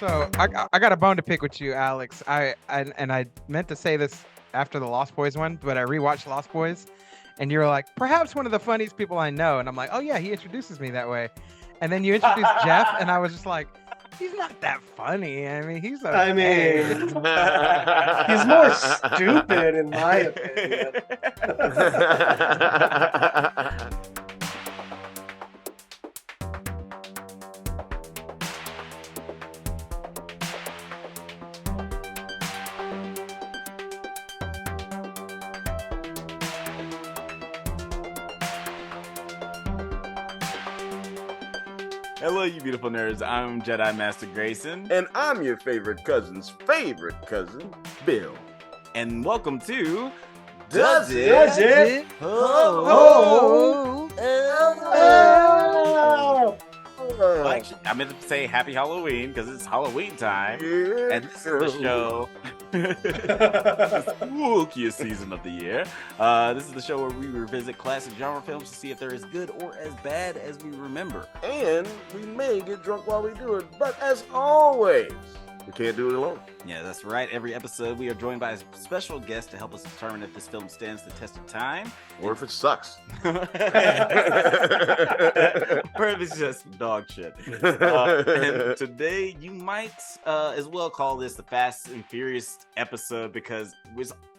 So I got a bone to pick with you, Alex. I meant to say this after the Lost Boys one, but I rewatched Lost Boys, and you're like, perhaps one of the funniest people I know, and I'm like, oh yeah, he introduces me that way, and then you introduced Jeff, and I was just like, he's not that funny. I mean, he's okay. I mean, he's more stupid in my opinion. Hello, you beautiful nerds. I'm Jedi Master Grayson. And I'm your favorite cousin's favorite cousin, Bill. And welcome to Does It? Oh. Oh. Well, actually, I meant to say Happy Halloween because it's Halloween time. Yeah. And this is the show, the spookiest season of the year. This is the show where we revisit classic genre films to see if they're as good or as bad as we remember. And we may get drunk while we do it, but as always, we can't do it alone. Yeah, that's right. Every episode, we are joined by a special guest to help us determine if this film stands the test of time. Or if it sucks. Or if it's just dog shit. And today, you might as well call this the Fast and Furious episode because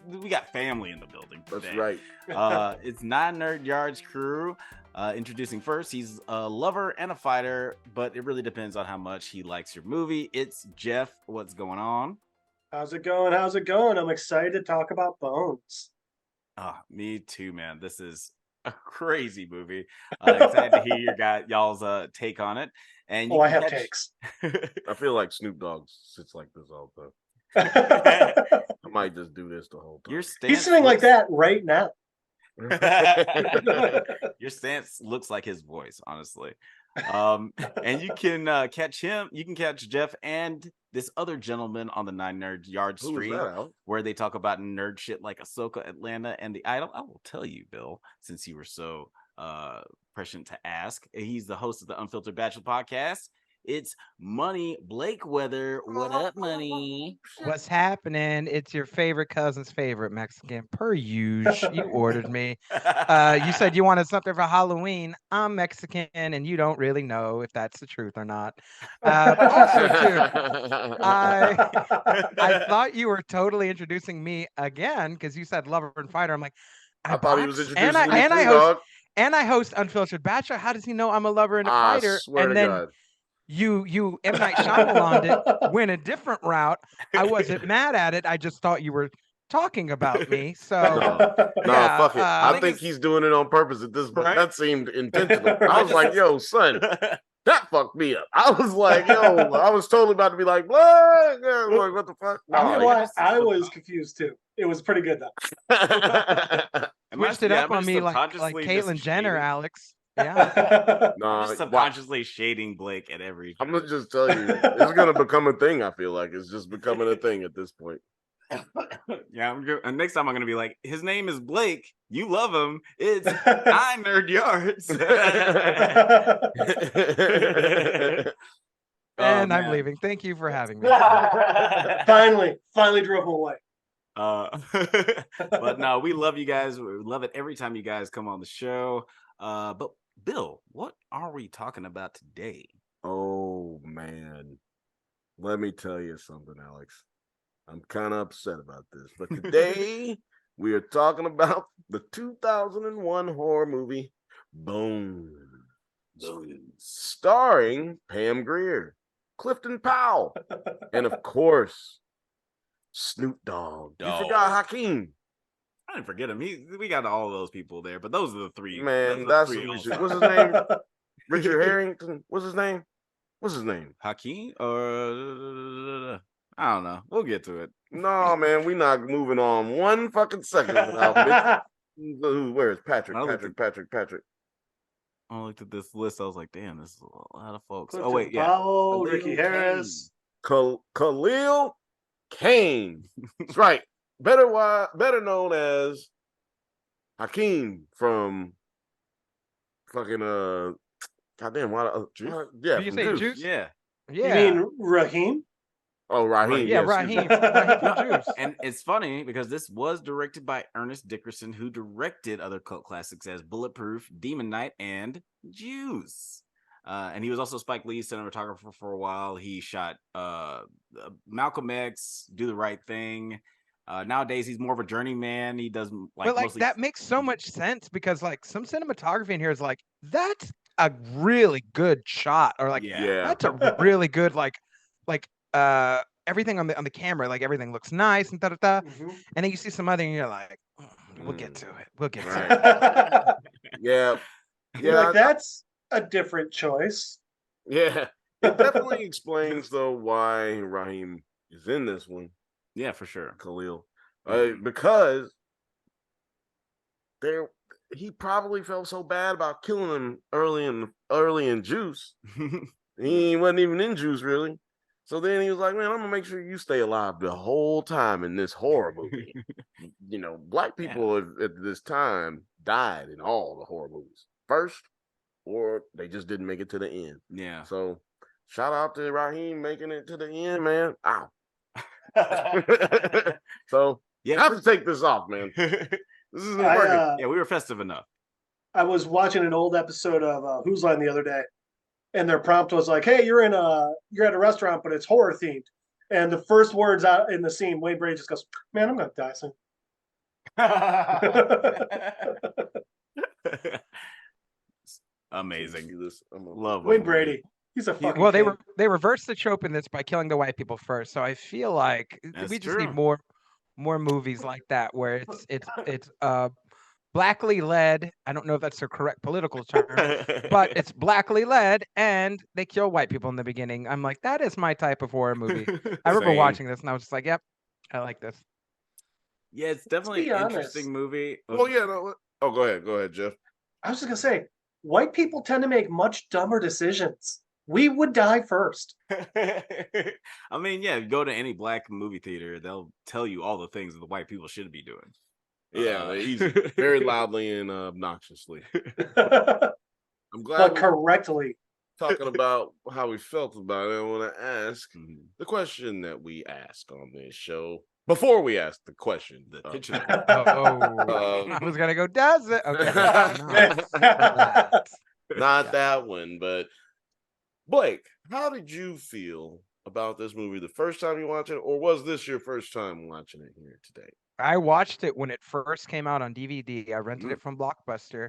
we got family in the building today. That's right. It's Nine Nerd Yards crew. Introducing first, he's a lover and a fighter, but it really depends on how much he likes your movie. It's Jeff. What's going on? How's it going? I'm excited to talk about Bones. Oh, me too, man. This is a crazy movie. Excited to hear y'all's take on it. And I have takes. I feel like Snoop Dogg sits like this all the time. I might just do this the whole time. He's sitting like that right now. Your stance looks like his voice, honestly. And you can catch him. You can catch Jeff and this other gentleman on the Nine Nerd Yard stream where they talk about nerd shit like Ahsoka, Atlanta, and The Idol. I will tell you, Bill, since you were so prescient to ask. He's the host of the Unfiltered Bachelor podcast. It's moneyblakeweather. What up, Money? What's happening? It's your favorite cousin's favorite Mexican, per usual. You ordered me. You said you wanted something for Halloween. I'm Mexican, and you don't really know if that's the truth or not. Also, too, I thought you were totally introducing me again because you said lover and fighter. I'm like, I thought he was introducing and I host Unfiltered Bachelor. How does he know I'm a lover and a fighter? Swear and to then God. You M. Night Shyamalan went a different route. I wasn't mad at it. I just thought you were talking about me. So no, fuck it. I think he's doing it on purpose at this point. Right? That seemed intentional. I was like, yo, son, that fucked me up. I was like, yo, I was totally about to be like, what the fuck? No, I was confused too. It was pretty good though. Switched it up on me like Caitlyn Jenner, Alex. Yeah. No, just subconsciously shading Blake at every. I'm gonna just tell you, it's gonna become a thing. I feel like it's just becoming a thing at this point. Yeah, and next time I'm gonna be like, his name is Blake. You love him. It's Nine Nerd Yards. And I'm leaving. Thank you for having me. Finally drove him away. But no, we love you guys. We love it every time you guys come on the show. But Bill, what are we talking about today? Oh man, let me tell you something, Alex. I'm kind of upset about this, but today we are talking about the 2001 horror movie Bones, starring Pam Grier, Clifton Powell, and of course Snoop Dogg. You forgot Hakeem. I didn't forget him. We got all those people there, but those are the three. Man, that's what's his name? Richard Harrington. What's his name? Hakeem? Or I don't know. We'll get to it. No, man, we not moving on one fucking second without where is Patrick? Patrick. I looked at this list. I was like, damn, this is a lot of folks. Clifton Powell, Ricky Harris, Khalil Kane. That's right. Better known as Hakeem from fucking goddamn, yeah, Juice? Juice? Yeah. You mean Raheem? Oh, Raheem. Yeah, Yes, Raheem from Juice. And it's funny because this was directed by Ernest Dickerson, who directed other cult classics as Bulletproof, Demon Knight, and Juice. And he was also Spike Lee's cinematographer for a while. He shot Malcolm X, Do the Right Thing. Nowadays, he's more of a journeyman. He does But like mostly... that makes so much sense because like some cinematography in here is like that's a really good shot, or like Yeah. that's a really good like everything on the camera, like everything looks nice and da. And then you see some other and you're like, we'll get to it. We'll get to it. Yeah. You're like, that's a different choice. Yeah. It definitely explains though why Raheem is in this one. Yeah, for sure. Khalil. Because he probably felt so bad about killing him early in Juice. He wasn't even in Juice really. So then he was like, man, I'm gonna make sure you stay alive the whole time in this horror movie. You know, black people at this time died in all the horror movies first, or they just didn't make it to the end. Yeah. So shout out to Raheem making it to the end, man. Ow. So I have to take this off, man. This isn't working. Yeah, we were festive enough. I was watching an old episode of Who's Line the other day, and their prompt was like, "Hey, you're at a restaurant, but it's horror themed." And the first words out in the scene, Wayne Brady just goes, "Man, I'm gonna die soon." Amazing. Love Wayne Brady. He's a fucking. Well, king. they reversed the trope in this by killing the white people first. So I feel like we just need more movies like that where it's blackly led. I don't know if that's the correct political term, but it's blackly led and they kill white people in the beginning. I'm like, that is my type of horror movie. I remember watching this and I was just like, yep, I like this. Yeah, it's definitely an interesting movie. Well, yeah. No, go ahead, Jeff. I was just gonna say, white people tend to make much dumber decisions. We would die first. I mean, yeah, go to any black movie theater, they'll tell you all the things that the white people should be doing. Yeah, easy, very loudly and obnoxiously. I'm glad. But correctly. Talking about how we felt about it, I want to ask the question that we ask on this show. Before we ask the question, the pitcher. I was gonna go, does it? Okay. Not that one, but Blake, how did you feel about this movie the first time you watched it, or was this your first time watching it here today? I watched it when it first came out on DVD. I rented it from Blockbuster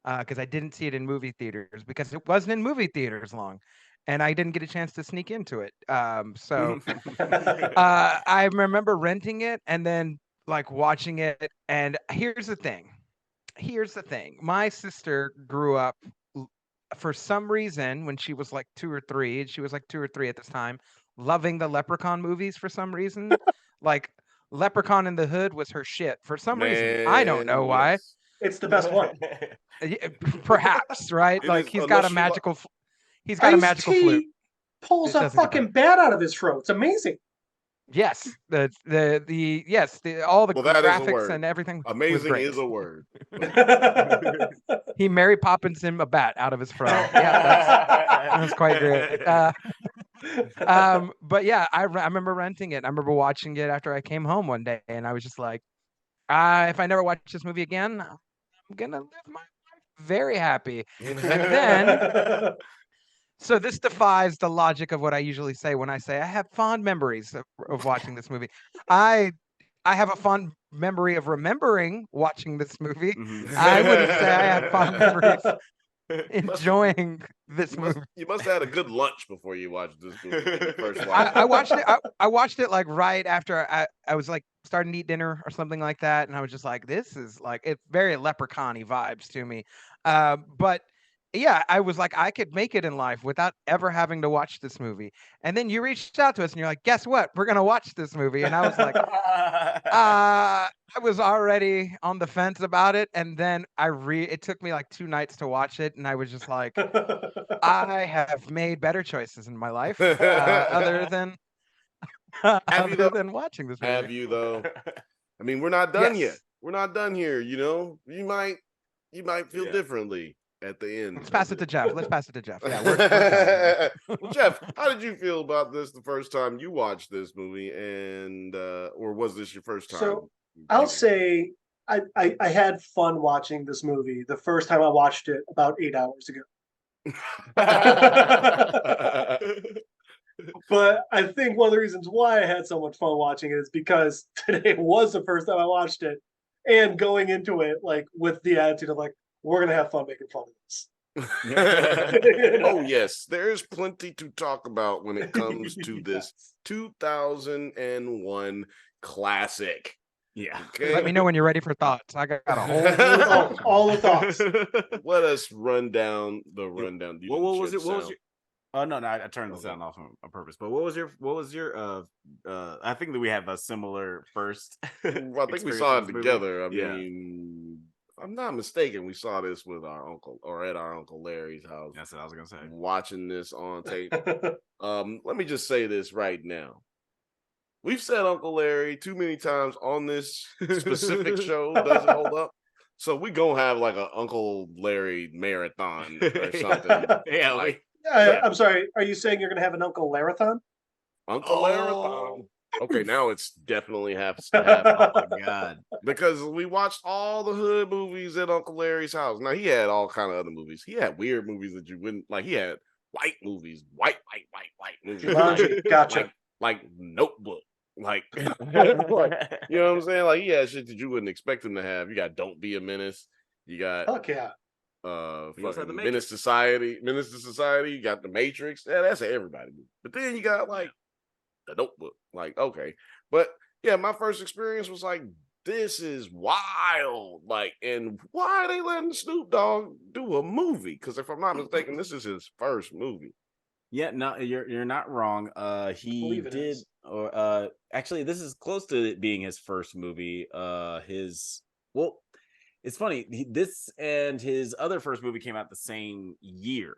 because I didn't see it in movie theaters because it wasn't in movie theaters long, and I didn't get a chance to sneak into it. So I remember renting it and then like watching it. And here's the thing. My sister grew up for some reason when she was like 2 or 3. She was like 2 or 3 at this time, loving the Leprechaun movies for some reason. Like Leprechaun in the Hood was her shit for some reason. I don't know why. It's the best one. Perhaps, right? Like he's got a magical flute. Pulls a fucking bat out of his throat. It's amazing. Yes, all the graphics and everything. Amazing is a word. He Mary Poppins him a bat out of his throat. Yeah, that's quite great. But yeah, I remember renting it. I remember watching it after I came home one day, and I was just like, if I never watch this movie again, I'm gonna live my life very happy. And then, so this defies the logic of what I usually say when I say I have fond memories of watching this movie. I have a fond memory of remembering watching this movie. I wouldn't say I have fond memories enjoying this movie. You must have had a good lunch before you watched this movie. First I watched it. I watched it like right after I was like starting to eat dinner or something like that, and I was just like, this is like, it's very Leprechaun-y vibes to me. But yeah, I was like, I could make it in life without ever having to watch this movie. And then you reached out to us and you're like, guess what? We're going to watch this movie. And I was like, I was already on the fence about it. And then it took me like 2 nights to watch it. And I was just like, I have made better choices in my life other than watching this movie. Have you though? I mean, we're not done yet. We're not done here. You know, you might feel differently. at the end. Let's pass it to Jeff. Let's pass it to Jeff. Yeah, Jeff, how did you feel about this the first time you watched this movie, and or was this your first time? So I'll say I had fun watching this movie the first time I watched it about 8 hours ago. But I think one of the reasons why I had so much fun watching it is because today was the first time I watched it, and going into it like with the attitude of like, we're gonna have fun making fun of this. Oh yes, there's plenty to talk about when it comes to this 2001 classic. Yeah. Okay. Let me know when you're ready for thoughts. I got a whole all the thoughts. Let us run down the rundown. What was it? What was your? Oh no, I turned the sound off on purpose. But what was your? I think that we have a similar first. Well, I think we saw it together. I mean, if I'm not mistaken, we saw this with our uncle or at our Uncle Larry's house. That's what I was gonna say. Watching this on tape. Let me just say this right now. We've said Uncle Larry too many times on this specific show doesn't hold up. So we gonna have like a Uncle Larry marathon or something. Yeah, like, I'm sorry. Are you saying you're gonna have an Uncle Larathon? Uncle Marathon. Okay, now it's definitely has to happen. Oh my god! Because we watched all the hood movies at Uncle Larry's house. Now he had all kind of other movies. He had weird movies that you wouldn't like. He had white movies, white movies. Gotcha. Like Notebook. Like, you know what I'm saying? Like he had shit that you wouldn't expect him to have. You got Don't Be a Menace. You got Fuck yeah. fucking Menace to Society. You got The Matrix. Yeah, that's an everybody movie. But then you got like The Notebook. Like, okay. But yeah, my first experience was like, this is wild. Like, and why are they letting Snoop Dogg do a movie? Because if I'm not mistaken, this is his first movie. Yeah, no, you're not wrong. He did, or actually, this is close to it being his first movie. It's funny. This and his other first movie came out the same year,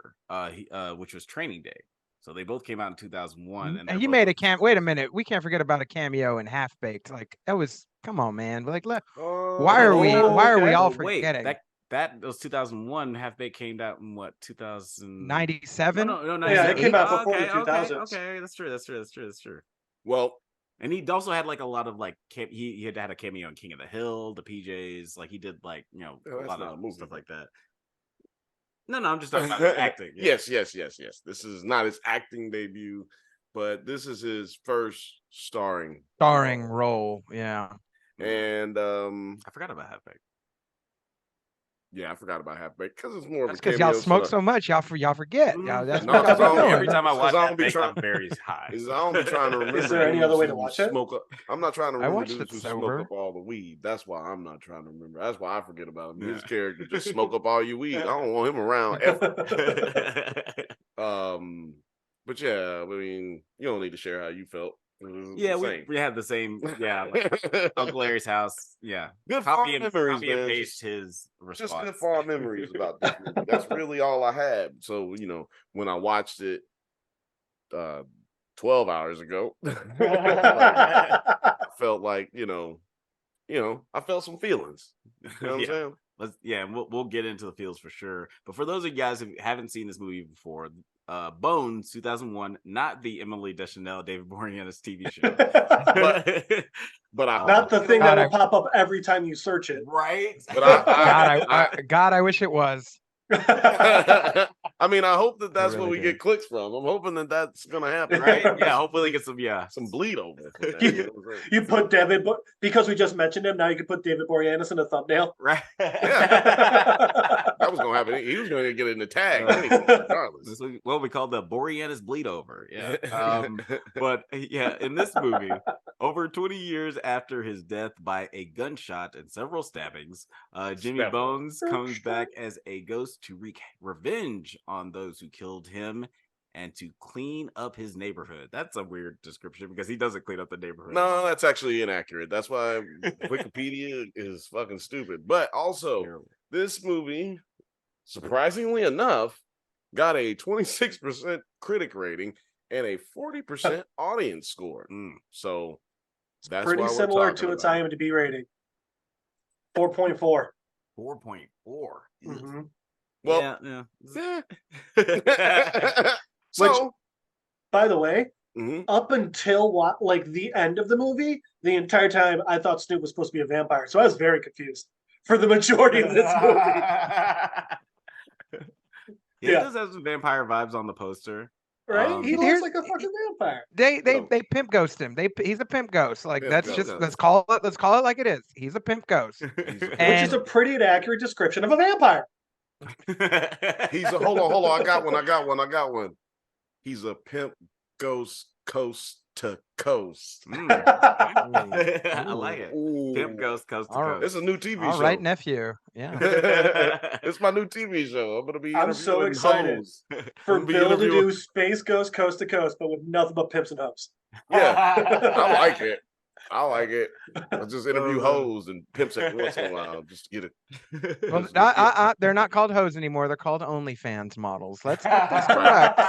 which was Training Day. So they both came out in 2001. And he made a Wait a minute, we can't forget about a cameo in Half Baked. Like that was, come on, man. Like, why are we all forgetting? That was 2001. Half Baked came out in what, 2097? No, yeah, it came out before the 2000s. Okay, that's true. Well, and he also had like a lot of like he had a cameo in King of the Hill, the PJs. Like he did like a lot of stuff like that. No, I'm just talking about acting. Yeah. Yes. This is not his acting debut, but this is his first starring role. Yeah. And I forgot about Half Baked. Yeah, I forgot about Half Baked because it's more of a because y'all smoke so much, y'all forget. Every time I watch Half Baked, I'm very high. I don't be trying to remember. Is there any other way to watch it? I'm not trying to remember dudes who sober. smoke up all the weed. That's why I'm not trying to remember. That's why I forget about him. His character just smoke up all your weed. I don't want him around ever. But yeah, I mean, you don't need to share how you felt. Yeah, we had the same. Yeah, like Uncle Larry's house. Yeah, good copy and paste his response. Just good fond memories about this movie. That's really all I had. So when I watched it 12 hours ago, I felt like I felt some feelings. You know what I'm saying? We'll get into the feels for sure. But for those of you guys who haven't seen this movie before, Bones 2001, not the Emily Deschanel, David Boreanaz TV show, but not the thing that will pop up every time you search it, right? But I wish it was. I mean, I hope that's really what we get clicks from. I'm hoping that that's gonna happen, right? Yeah, hopefully get some bleed over. You put David, because we just mentioned him. Now you can put David Boreanaz in a thumbnail, right? That was gonna happen. He was gonna get in the tag, regardless. This is what we call the Boreanaz bleed over. Yeah, but yeah, in this movie, over 20 years after his death by a gunshot and several stabbings, Jimmy Bones comes back as a ghost to wreak revenge on those who killed him and to clean up his neighborhood. That's a weird description because he doesn't clean up the neighborhood. No, that's actually inaccurate. That's why Wikipedia is fucking stupid. But also, this movie, surprisingly enough, got a 26% critic rating and a 40% audience score. So that's pretty similar to its IMDb rating. 4.4. 4.4. Mm-hmm. Well, yeah. Which, by the way, mhm. up until like the end of the movie, the entire time I thought Snoop was supposed to be a vampire, so I was very confused for the majority of this movie. He does have some vampire vibes on the poster. Right? He looks like a fucking vampire. They pimp ghost him. He's a pimp ghost. Like Pimp that's ghost. let's call it like it is. He's a pimp ghost. Which is a pretty and accurate description of a vampire. He's a hold on. I got one. He's a pimp ghost coast to coast. I like it. Pimp ghost coast to coast. It's a new TV show. All right, nephew. Yeah. It's my new TV show. I'm gonna be. I'm so excited for Bill to do Space Ghost Coast to Coast, but with nothing but pimps and hoes. Yeah, I like it. I just interview hoes and pimps every once in a while just to get it. Well, they're not called hoes anymore. They're called OnlyFans models. Let's get this correct.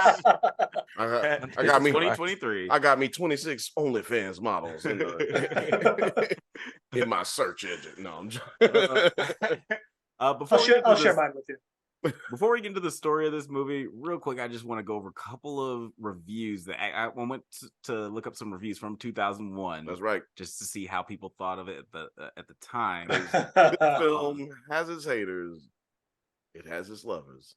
I got me 2023. I got me 26 OnlyFans models in, in my search engine. No, I'm joking. I'll share mine with you. Before we get into the story of this movie, real quick, I just want to go over a couple of reviews that I went to look up some reviews from 2001. That's right, just to see how people thought of it at the time. This film has its haters, it has its lovers.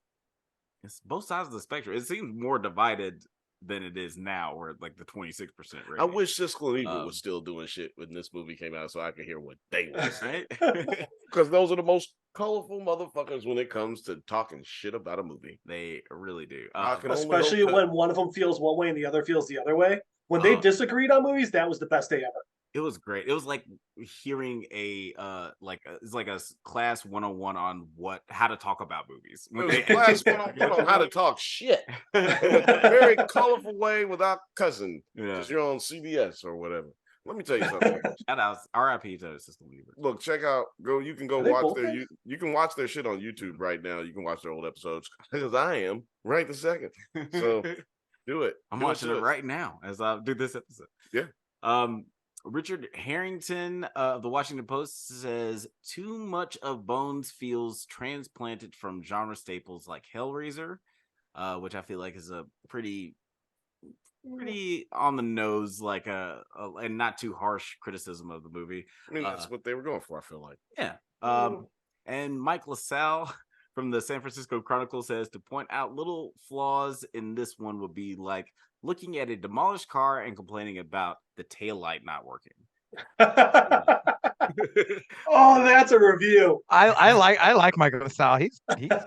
It's both sides of the spectrum. It seems more divided than it is now, where like the 26% rating. I wish Siskel and Ebert was still doing shit when this movie came out, so I could hear what they was saying. Because those are the most colorful motherfuckers when it comes to talking shit about a movie. They really do. Especially when one of them feels one way and the other feels the other way. When they disagreed on movies, that was the best day ever. It was great. It was like hearing it's like a class 101 on how to talk about movies. Class 101 on how to talk shit in a very colorful way without cussing. Because you're on CBS or whatever. Let me tell you something. Shout out, RIP to System Weaver. Look, check out. You can watch their. You can watch their shit on YouTube right now. You can watch their old episodes because I am right this second. So do it. I'm watching it right now as I do this episode. Yeah. Richard Harrington of the Washington Post says too much of Bones feels transplanted from genre staples like Hellraiser, which I feel like is a pretty on the nose, like and not too harsh criticism of the movie. I mean, that's what they were going for, I feel like. Yeah. And Mike LaSalle from the San Francisco Chronicle says to point out little flaws in this one would be like looking at a demolished car and complaining about the taillight not working. Oh, that's a review. I like Mike LaSalle. He's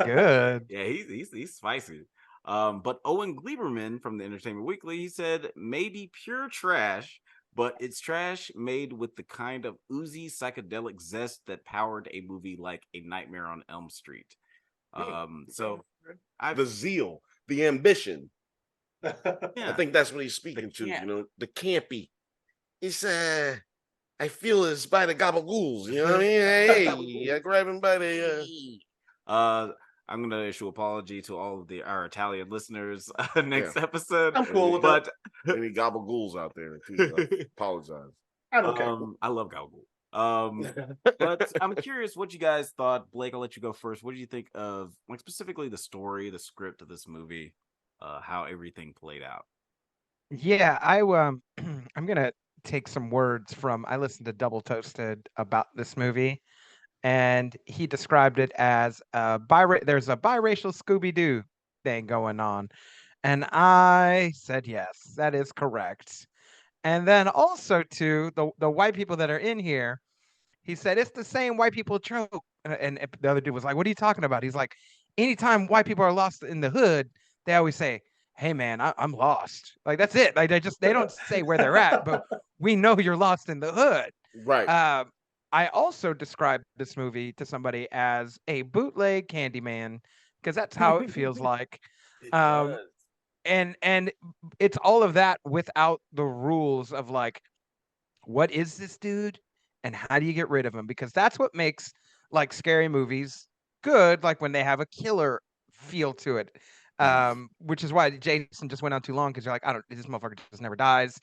good. Yeah, he's spicy. But Owen Gleiberman from the Entertainment Weekly, he said maybe pure trash, but it's trash made with the kind of oozy psychedelic zest that powered a movie like A Nightmare on Elm Street. So the zeal, the ambition. Yeah. I think that's what he's speaking to. You know, the campy. It's I feel it's by the gabagools. You know what I mean? Hey, I grab him by the. I'm gonna issue apology to all of our Italian listeners next episode. I'm cool with but any gabagools out there too, apologize. I don't care. I love gabagool. But I'm curious what you guys thought. Blake, I'll let you go first. What did you think of, like, specifically the story, the script of this movie, how everything played out? Yeah, I'm gonna take some words from. I listened to Double Toasted about this movie, and he described it as there's a biracial Scooby-Doo thing going on, and I said yes, that is correct. And then also to the white people that are in here, he said it's the same white people trope. And the other dude was like, "What are you talking about?" He's like, "Anytime white people are lost in the hood, they always say, 'Hey man, I'm lost.' Like that's it. Like they don't say where they're at, but we know you're lost in the hood." Right. I also described this movie to somebody as a bootleg Candyman because that's how it feels like. It does. And it's all of that without the rules of like, what is this dude and how do you get rid of him? Because that's what makes like scary movies good, like when they have a killer feel to it. Which is why Jason just went on too long because you're like, this motherfucker just never dies.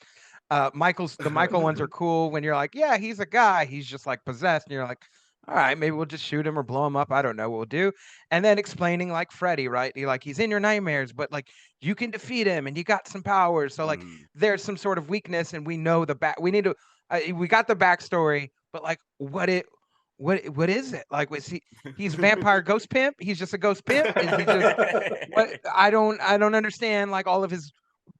The Michael ones are cool when you're like, yeah, he's a guy, he's just like possessed, and you're like, all right, maybe we'll just shoot him or blow him up. I don't know what we'll do. And then explaining like Freddy, right? He's in your nightmares, but like you can defeat him and you got some powers. So like there's some sort of weakness and we know we need to, we got the backstory, but like what is it? Like he's vampire ghost pimp? He's just a ghost pimp? Is he just what? I don't understand like all of his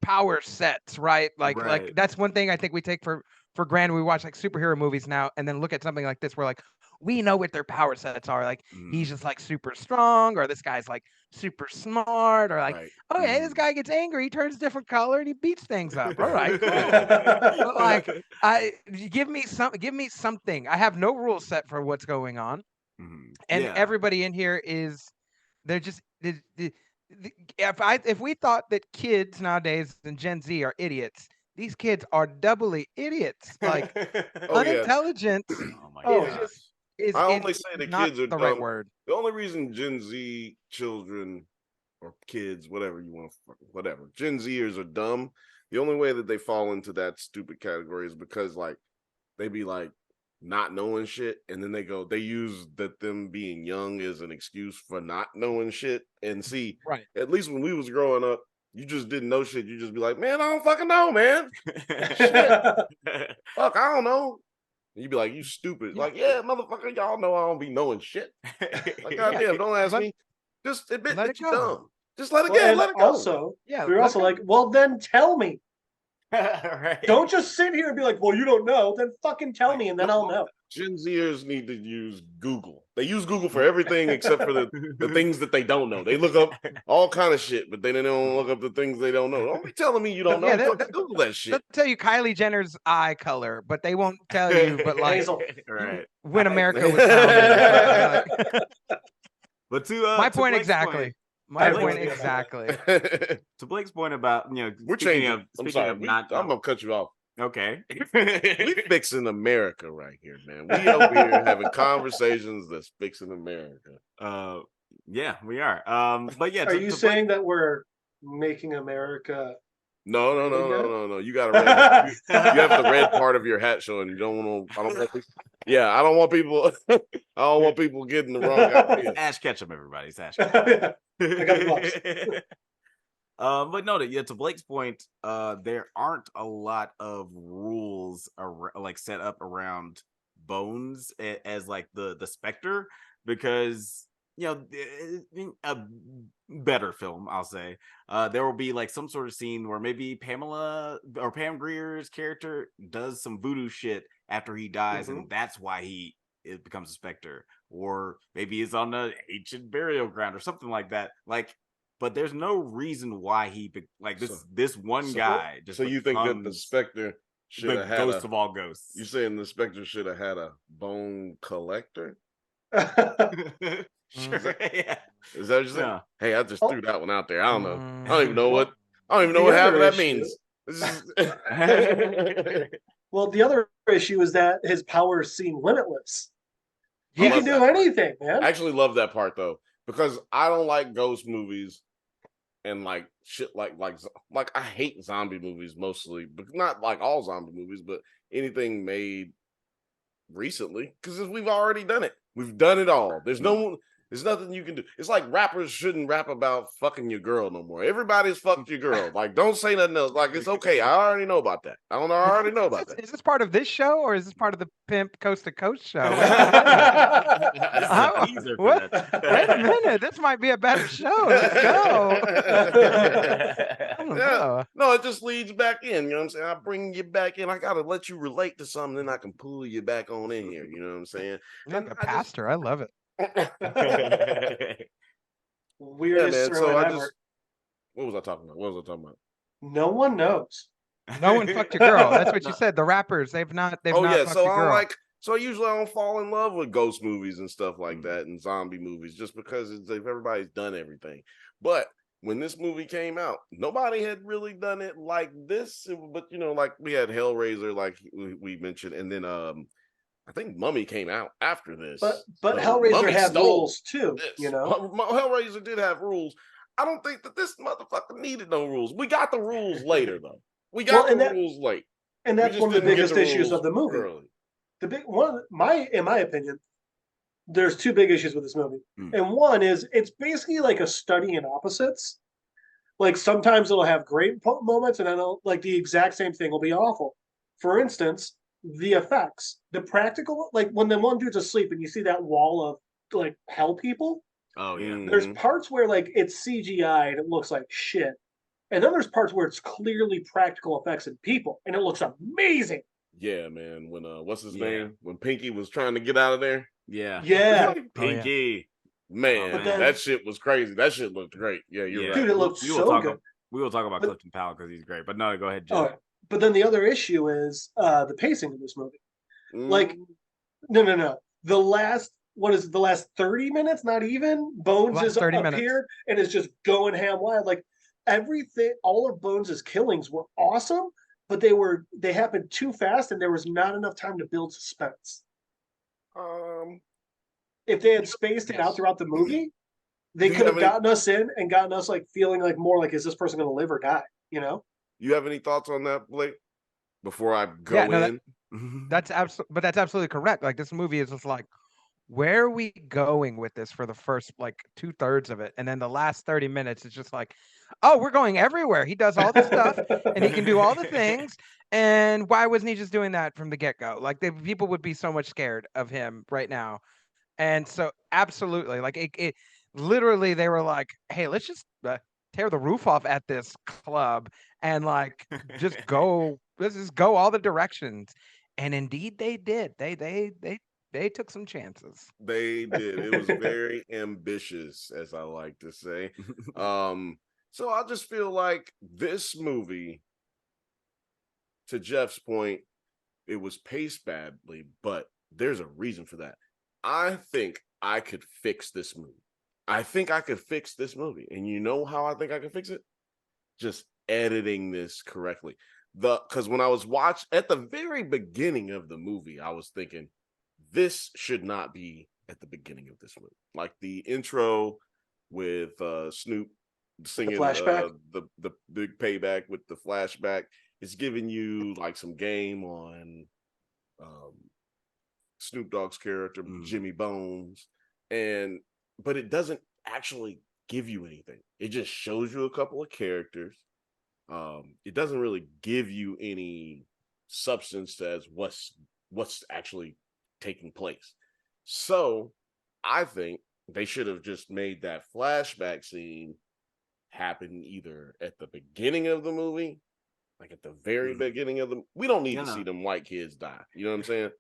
power sets, right? Like that's one thing I think we take for granted. We watch like superhero movies now and then look at something like this where like we know what their power sets are. Like he's just like super strong, or this guy's like super smart, or like, okay, this guy gets angry, he turns a different color and he beats things up. All right, cool. But like give me something. I have no rule set for what's going on. And everybody in here is they're just if we thought that kids nowadays and Gen Z are idiots, these kids are doubly idiots. Like unintelligence is I only say the kids are the dumb. right word. The only reason Gen Z children or kids, whatever you want, whatever, Gen Zers are dumb. The only way that they fall into that stupid category is because like they be like not knowing shit, and then they use that them being young as an excuse for not knowing shit. And see, at least when we was growing up, you just didn't know shit. You just be like, man, I don't fucking know, man. Fuck, I don't know. And you be like, you stupid. Like, yeah, motherfucker, y'all know I don't be knowing shit. Like, goddamn, don't ask me. Just admit that you're dumb. Just let it go. Let it go. Also, we're also like, well, then tell me. Don't just sit here and be like, well, you don't know. Then fucking tell me, and then I'll know. Gen Zers need to use Google. They use Google for everything except for the things that they don't know. They look up all kind of shit, but they don't look up the things they don't know. Don't be telling me you don't know. Google that shit. They'll tell you Kylie Jenner's eye color, but they won't tell you. But like, when America was founded. But my point exactly. My point exactly. To Blake's point about we're changing. I'm sorry. I'm gonna cut you off. Okay. We fixing America right here, man. We over here having conversations that's fixing America. Yeah, we are. But yeah, are you saying that we're making America? No. You got to you have the red part of your hat showing. You don't want to. I don't want people. I don't want people getting the wrong idea. Ash Ketchum, everybody. It's Ash Ketchum. I got the box. But no, to Blake's point, there aren't a lot of rules like set up around Bones as like the Spectre, because a better film, I'll say, there will be like some sort of scene where maybe Pamela or Pam Grier's character does some voodoo shit after he dies, and that's why it becomes a Spectre, or maybe it's on an ancient burial ground or something like that. Like, but there's no reason why this one guy just. So you think that the Spectre should have had ghost of all ghosts? You saying the Spectre should have had a bone collector? Sure. Is that what you're saying? Hey, I just threw that one out there. I don't know. I don't even know what half of that means. Well, the other issue is that his powers seem limitless. He can do anything, man. I actually love that part though, because I don't like ghost movies and like shit like I hate zombie movies mostly, but not like all zombie movies, but anything made recently, because we've already done it. We've done it all. There's nothing you can do. It's like rappers shouldn't rap about fucking your girl no more. Everybody's fucked your girl. Like, don't say nothing else. Like, it's okay. I already know about that. I already know about that. Is this part of this show, or is this part of the Pimp Coast to Coast show? Wait a minute. This might be a better show. Let's go. No, it just leads back in. You know what I'm saying? I bring you back in. I got to let you relate to something, then I can pull you back on in here. You know what I'm saying? Like a pastor. I love it. Weirdest ever. What was I talking about? No one knows. No one fucked your girl. That's what you said. The rappers, they've not fucked your girl. So usually I don't fall in love with ghost movies and stuff like that, and zombie movies, just because everybody's done everything. But when this movie came out, nobody had really done it like this. But like we had Hellraiser, like we mentioned, and then I think Mummy came out after this. But Hellraiser had rules too, Hellraiser did have rules. I don't think that this motherfucker needed no rules. We got the rules later, though. We got the rules late. And that's one of the biggest issues of the movie. Early. The big one, in my opinion, there's two big issues with this movie. And one is it's basically like a study in opposites. Like sometimes it'll have great moments, and then like the exact same thing will be awful. For instance, the effects, the practical, like when the one dude's asleep and you see that wall of like hell people. Oh yeah. There's parts where like it's CGI and it looks like shit, and then there's parts where it's clearly practical effects and people, and it looks amazing. Yeah, man. When what's his name? When Pinky was trying to get out of there. Yeah. Pinky. Man, that shit was crazy. That shit looked great. Yeah, you're right. Dude, it looked so good. We will talk about Clifton Powell because he's great. But no, go ahead, Jeff. Right. But then the other issue is the pacing of this movie. Like, no. The last 30 minutes, not even, Bones has appeared and is just going ham wild. Like everything, all of Bones' killings were awesome, but they happened too fast and there was not enough time to build suspense. If they had spaced it out throughout the movie, they could have gotten us in and gotten us like feeling like more like, is this person going to live or die? You know? You have any thoughts on that, Blake? Before I go in, that's absolutely correct. Like this movie is just like, where are we going with this for the first like 2/3 of it, and then the last 30 minutes is just like, oh, we're going everywhere. He does all the stuff and he can do all the things. And why wasn't he just doing that from the get-go? Like people would be so much scared of him right now. And so absolutely, like it literally they were like, hey, let's just tear the roof off at this club and like let's just go all the directions. And indeed they did. They took some chances. They did. It was very ambitious, as I like to say. So I just feel like this movie, to Jeff's point, it was paced badly, but there's a reason for that. I think I could fix this movie. And you know how I think I could fix it? Just editing this correctly. Because when I was at the very beginning of the movie, I was thinking, this should not be at the beginning of this movie. Like the intro with Snoop singing the big payback with the flashback. It's giving you like some game on Snoop Dogg's character, Jimmy Bones, but it doesn't actually give you anything. It just shows you a couple of characters. It doesn't really give you any substance as what's actually taking place. So I think they should have just made that flashback scene happen either at the beginning of the movie, like at the very beginning of we don't need to see them white kids die. You know what I'm saying?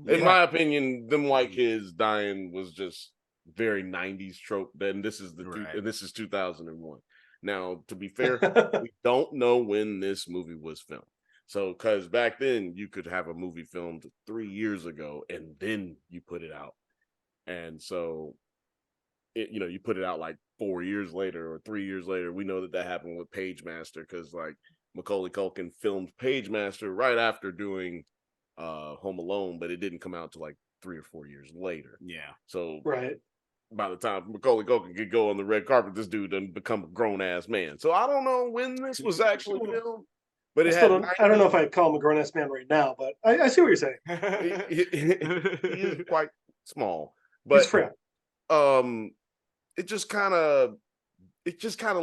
In my opinion, them white kids dying was just very 90s trope. Then this is this is 2001. Now, to be fair, we don't know when this movie was filmed. So, because back then you could have a movie filmed 3 years ago and then you put it out. And so, you put it out like 4 years later or 3 years later. We know that happened with Pagemaster because like Macaulay Culkin filmed Pagemaster right after doing Home Alone, but it didn't come out till like 3 or 4 years later. Yeah. So by the time Macaulay Culkin could go on the red carpet, this dude done become a grown ass man. So I don't know when this was actually filmed. But I don't know if I'd call him a grown-ass man right now, but I see what you're saying. He is quite small. But he's frail. It just kind of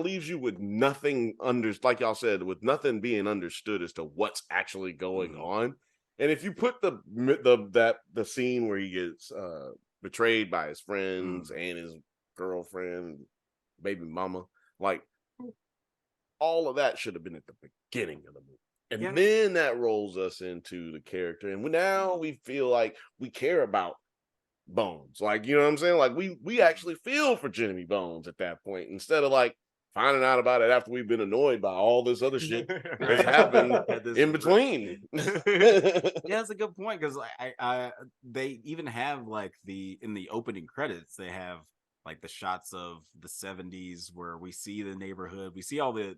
leaves you with nothing like y'all said, with nothing being understood as to what's actually going on. And if you put the scene where he gets betrayed by his friends and his girlfriend, baby mama, like all of that should have been at the beginning of the movie. And then that rolls us into the character. And now we feel like we care about Bones. Like, you know what I'm saying? Like we actually feel for Jimmy Bones at that point, instead of like finding out about it after we've been annoyed by all this other shit that's happened in between. That's a good point, because they even have like in the opening credits, they have like the shots of the 70s where we see the neighborhood, we see all the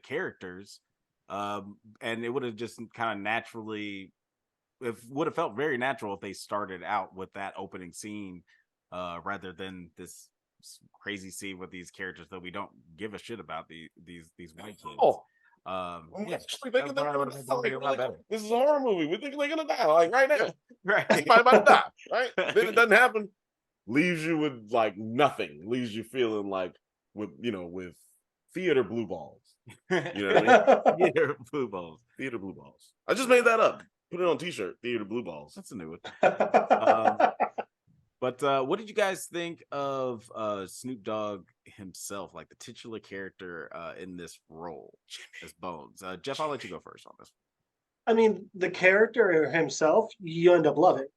characters, and it would have just kind of naturally, would have felt very natural if they started out with that opening scene rather than this crazy scene with these characters that we don't give a shit about, these white kids. Actually thinking this is a horror movie. We think they're gonna die like right now. Right, somebody about to die. Right, then it doesn't happen. leaves you with like nothing, leaves you feeling like with theater blue balls. You know what I mean? Theater blue balls. Theater blue balls. I just made that up. Put it on t-shirt. Theater blue balls. That's a new one. But what did you guys think of Snoop Dogg himself, like the titular character in this role as Bones? Jeff, I'll let you go first on this. I mean, the character himself, you end up loving.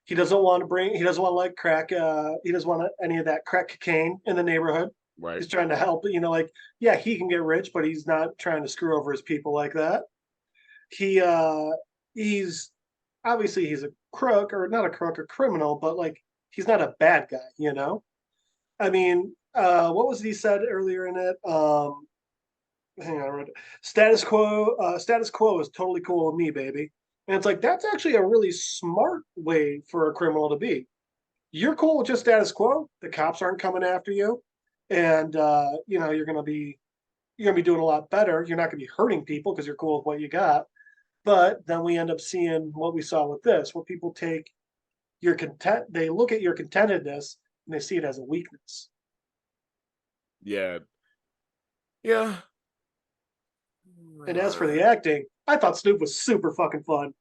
He doesn't want to like crack, he doesn't want any of that crack cocaine in the neighborhood. Right. He's trying to help, like, yeah, he can get rich, but he's not trying to screw over his people like that. He's obviously he's a crook, or not a crook, a criminal, but like, he's not a bad guy, I mean, what was it he said earlier in it? Hang on, I read it. Status quo is totally cool with me, baby. And it's like, that's actually a really smart way for a criminal to be. You're cool with just status quo. The cops aren't coming after you. And you're gonna be doing a lot better. You're not gonna be hurting people because you're cool with what you got. But then we end up seeing what we saw with this, where people take your content, they look at your contentedness and they see it as a weakness. Yeah. And as for the acting, I thought Snoop was super fucking fun.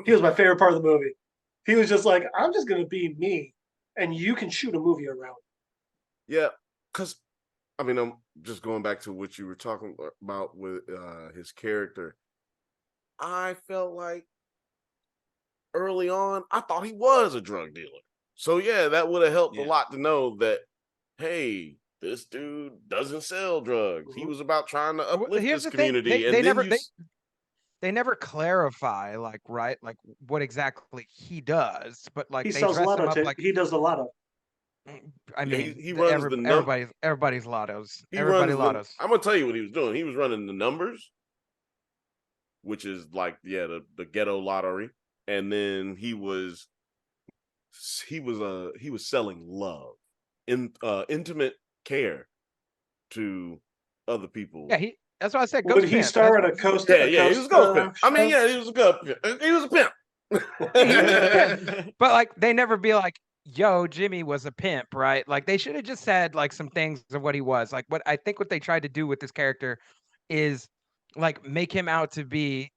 He was my favorite part of the movie. He was just like, I'm just gonna be me, and you can shoot a movie around. Yeah, because I mean, I'm just going back to what you were talking about with his character. I felt like early on, I thought he was a drug dealer. So yeah, that would have helped a lot to know that, hey, this dude doesn't sell drugs. Mm-hmm. He was about trying to uplift this community. They never clarify, like, right, like what exactly he does, but like he they sells dress him up like he does a lotto. I mean, he runs everybody's lottos. Lottos. I'm gonna tell you what he was doing. He was running the numbers, which is like the ghetto lottery, and then he was selling love, intimate care to other people. Yeah, that's what I said. Would he star at a coast? Yeah, he was a ghost pimp. I mean, yeah, he was a ghost pimp. He was a pimp. But like, they never be like, yo, Jimmy was a pimp, right? Like, they should have just said like some things of what he was. Like, what they tried to do with this character is like make him out to be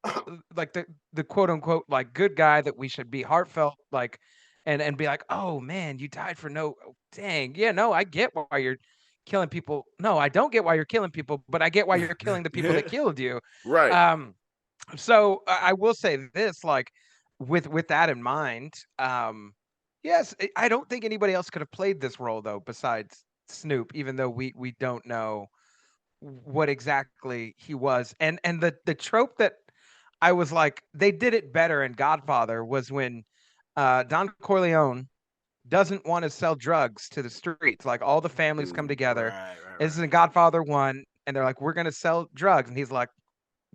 like the quote unquote like good guy that we should be heartfelt, like, and be like, oh man, you died for no, dang, yeah, no, I get why you're killing people. No, I don't get why you're killing people, but I get why you're killing the people that killed you. Right. So I will say this, like, with that in mind, yes, I don't think anybody else could have played this role though besides Snoop, even though we don't know what exactly he was. And the trope that I was like, they did it better in Godfather was when Don Corleone doesn't want to sell drugs to the streets. Like, all the families come together. Right. This is in Godfather 1, and they're like, we're going to sell drugs. And he's like,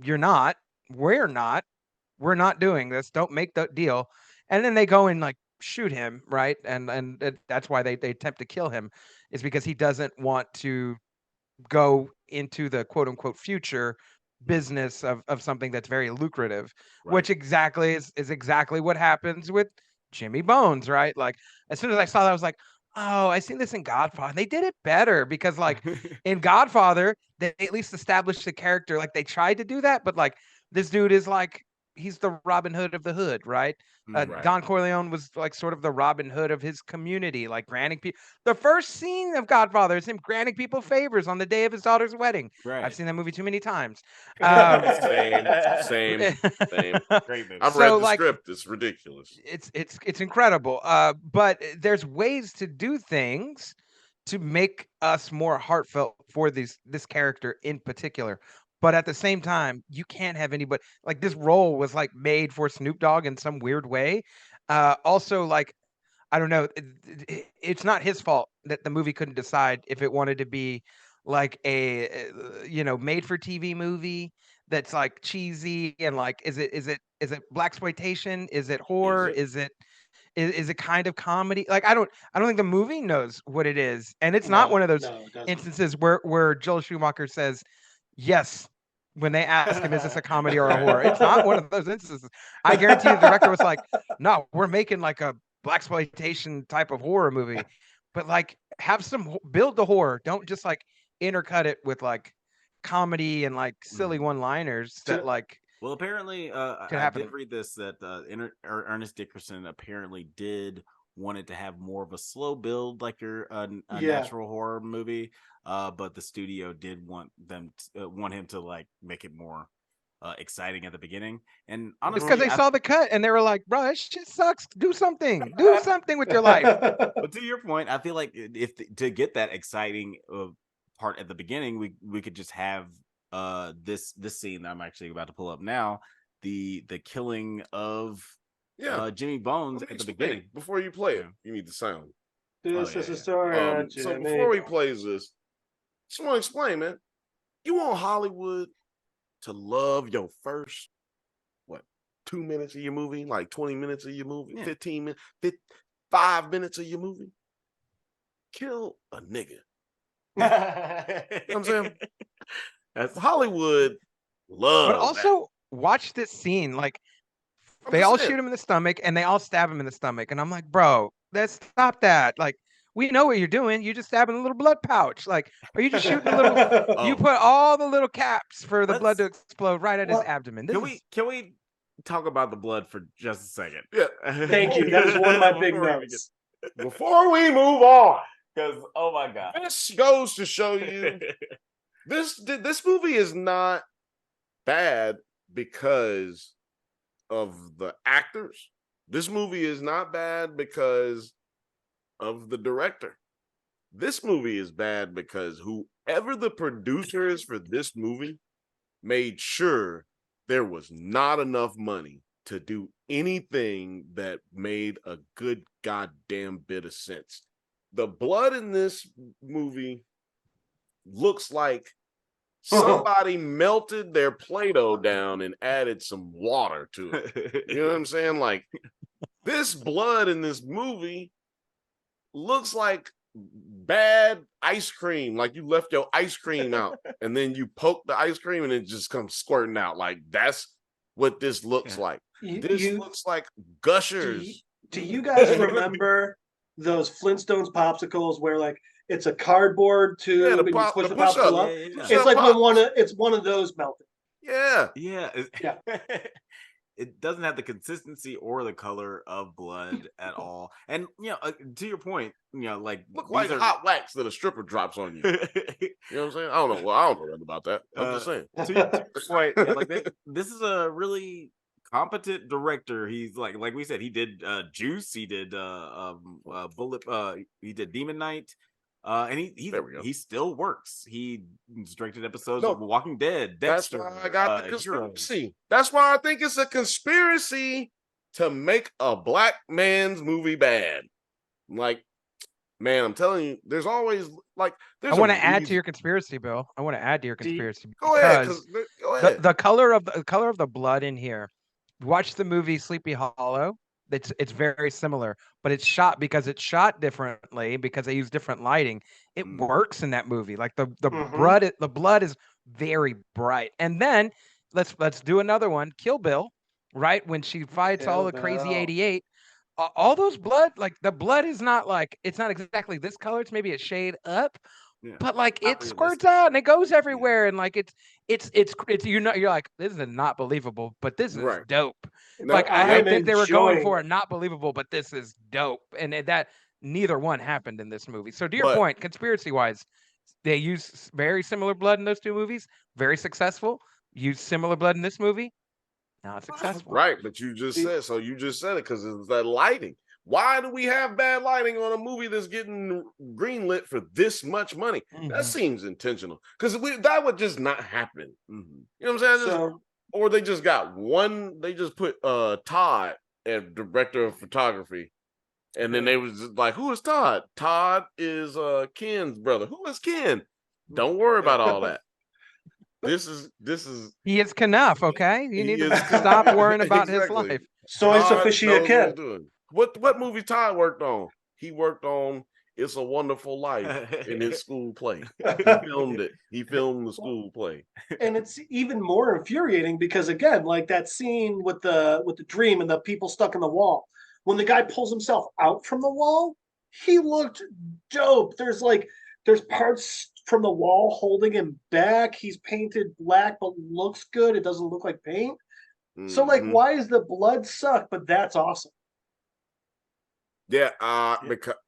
you're not. We're not. We're not doing this. Don't make the deal. And then they go and like shoot him, right? And that's why they attempt to kill him, is because he doesn't want to go into the quote unquote future business of something that's very lucrative, right. Which exactly is exactly what happens with Jimmy Bones, right? Like, as soon as I saw that, I was like, oh, I seen this in Godfather. They did it better because, like, in Godfather, they at least established the character. Like, they tried to do that, but like, this dude is like, he's the Robin Hood of the hood, right? Right. Don Corleone was like sort of the Robin Hood of his community, like granting people. The first scene of Godfather is him granting people favors on the day of his daughter's wedding. Right. I've seen that movie too many times. Same. Great movie. I've read the script. It's ridiculous. It's incredible. But there's ways to do things to make us more heartfelt for this character in particular. But at the same time, you can't have anybody like this role was like made for Snoop Dogg in some weird way. Also, like, I don't know, it's not his fault that the movie couldn't decide if it wanted to be like a made for TV movie that's like cheesy and like is it blaxploitation? Is it horror? Is it kind of comedy? Like, I don't think the movie knows what it is, and it's not one of those instances where Joel Schumacher says yes when they ask him, is this a comedy or a horror? It's not one of those instances. I guarantee the director was like, no, we're making like a blaxploitation type of horror movie. but like have some build the horror. Don't just like intercut it with like comedy and like silly one-liners that like Well, apparently, could I happen. did read this that Ernest Dickerson apparently did wanted to have more of a slow build, like your a natural horror movie. But the studio did want want him to like make it more exciting at the beginning. And Because honestly, they saw the cut and they were like, bro, this shit sucks. Do something. Do something with your life. But to your point, I feel like if to get that exciting part at the beginning, we could just have this scene that I'm actually about to pull up now, the killing of Jimmy Bones at the beginning. Before you play it, you need the sound. This is a story. So before he plays this, just want to explain, man. You want Hollywood to love your first 2 minutes of your movie, like 20 minutes of your movie, 15 minutes, 5 minutes of your movie? Kill a nigga. You know what I'm saying? That's Hollywood love. But also watch this scene. Like they all shoot him in the stomach and they all stab him in the stomach. And I'm like, bro, let's stop that. Like, we know what you're doing. You just stabbing a little blood pouch. Like, are you just shooting a little? You put all the little caps for the blood to explode right at his abdomen. Can we talk about the blood for just a second? Yeah. Thank you. That is one of my big notes. Before we move on, because oh my god, this goes to show you this movie is not bad because of the actors. This movie is not bad because of the director. This movie is bad because whoever the producer is for this movie made sure there was not enough money to do anything that made a good goddamn bit of sense. The blood in this movie looks like somebody melted their Play-Doh down and added some water to it. You know what I'm saying? Like, this blood in this movie looks like bad ice cream. Like you left your ice cream out and then you poke the ice cream and it just comes squirting out. Like, that's what this looks like. This looks like Gushers. Do you guys remember those Flintstones popsicles where like it's a cardboard tube and you push the popsicle up? It's like when it's one of those melted. Yeah. it doesn't have the consistency or the color of blood at all. And to your point, like look like hot wax that a stripper drops on you. You know what I'm saying? I don't know. Well, I don't know nothing about that. I'm just saying. To your point, like this is a really competent director. He's like we said, he did Juice, he did Bullet, he did Demon Knight. And he still works. He directed episodes of Walking Dead, Dexter. That's why I got the conspiracy. That's why I think it's a conspiracy to make a black man's movie bad. Like, man, I'm telling you, there's always like. I want to add to your conspiracy, Bill. I want to add to your conspiracy. Go ahead. Go ahead. The color of the blood in here. Watch the movie Sleepy Hollow. It's very similar, but it's shot differently because they use different lighting. It works in that movie. Like the blood is very bright. And then let's do another one. Kill Bill, right? When she fights all the crazy 88, all those blood, like the blood is not like, it's not exactly this color. It's maybe a shade up. Yeah. But like it squirts out and it goes everywhere, and like it's you're like, this is not believable, but this is dope. No, like I think they were going for a not believable, but this is dope, and that neither one happened in this movie. So to your point, conspiracy wise, they use very similar blood in those two movies, very successful. Use similar blood in this movie, now it's successful. Right, but you just said it because it's that lighting. Why do we have bad lighting on a movie that's getting greenlit for this much money? Mm-hmm. That seems intentional because that would just not happen. Mm-hmm. You know what I'm saying? Or they just got one. They just put Todd as director of photography, and then they was just like, "Who is Todd? Todd is Ken's brother. Who is Ken? Don't worry about all that. This is he is Knuff. Okay, you need to stop worrying about his life. Soy Sufficient Ken. What movie Todd worked on? He worked on It's a Wonderful Life in his school play. He filmed it. He filmed the school play. And it's even more infuriating because, again, like that scene with the dream and the people stuck in the wall. When the guy pulls himself out from the wall, he looked dope. There's parts from the wall holding him back. He's painted black, but looks good. It doesn't look like paint. So like, Mhm. why is the blood suck? But that's awesome. Yeah,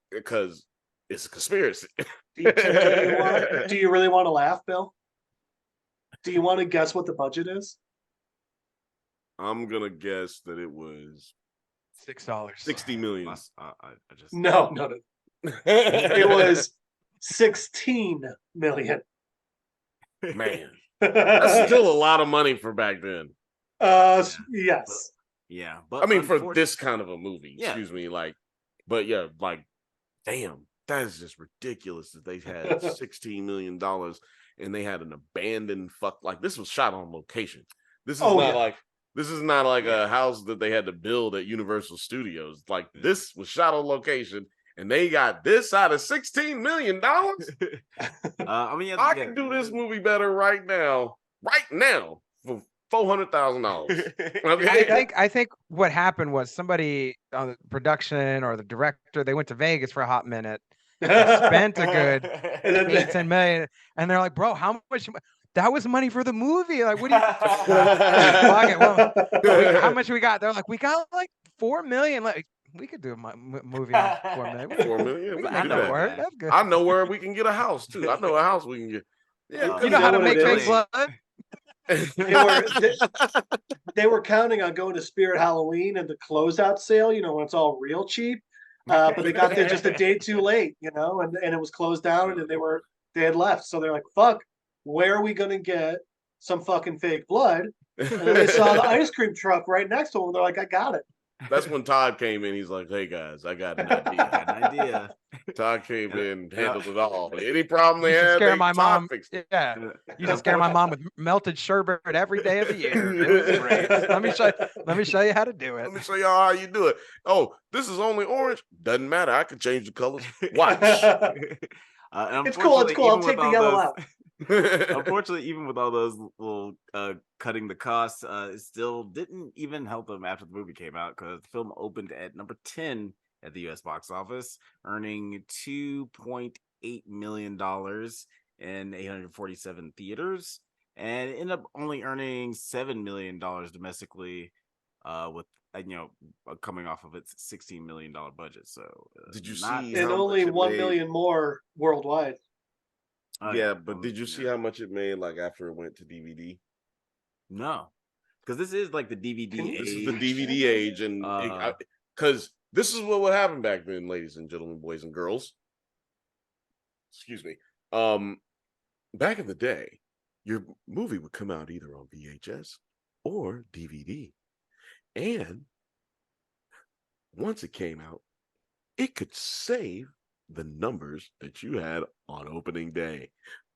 because it's a conspiracy. Do you really want to laugh, Bill? Do you want to guess what the budget is? I'm gonna guess that it was $6. 60 million. I just No. It was 16 million. Man, that's still a lot of money for back then. Yes. Yeah, but I mean, for this kind of a movie, Yeah. excuse me, but yeah, damn, that is just ridiculous that they had $16 million and they had an abandoned this was shot on location. This is not like a house that they had to build at Universal Studios. Like, this was shot on location and they got this out of $16 million. I mean, I can do this movie better right now for $400,000. Okay. I think what happened was somebody on the production or the director, they went to Vegas for a hot minute, spent a good And then 8-10 million, and they're like, bro, how much? That was money for the movie. Like, what do you? Fuck it. Well, how much we got? They're like, we got like 4 million. Like, we could do a movie on 4 million. 4 million. We We can can make do that that. work. That's good. I know where we can get a house too. I know a house we can get. Yeah, You know how to make it fake is. blood? They were counting on going to Spirit Halloween and the closeout sale, when it's all real cheap. But they got there just a day too late, and it was closed down and they had left. So they're like, fuck, where are we gonna get some fucking fake blood? And then they saw the ice cream truck right next to them. They're like, I got it. That's when Todd came in. He's like, "Hey guys, I got an idea." Todd came in, handled it all. Any problem they had, scare my Todd mom. fixed it. Yeah, you just scare my mom with melted sherbet every day of the year. It was great. Let me show you how to do it. Let me show y'all how you do it. Oh, this is only orange. Doesn't matter. I can change the colors. Watch. It's cool. I'll take the yellow out. Unfortunately, even with all those little cutting the costs, it still didn't even help them after the movie came out, because the film opened at number 10 at the U.S. box office, earning $2.8 million in 847 theaters, and ended up only earning $7 million domestically, with coming off of its $16 million budget. So did you see? And only 1 million more worldwide. Yeah, but did you see how much it made after it went to DVD? No, because this is like the DVD age. This is the DVD age, and because this is what would happen back then, ladies and gentlemen, boys and girls. Excuse me. Back in the day, your movie would come out either on VHS or DVD, and once it came out, it could save the numbers that you had on opening day.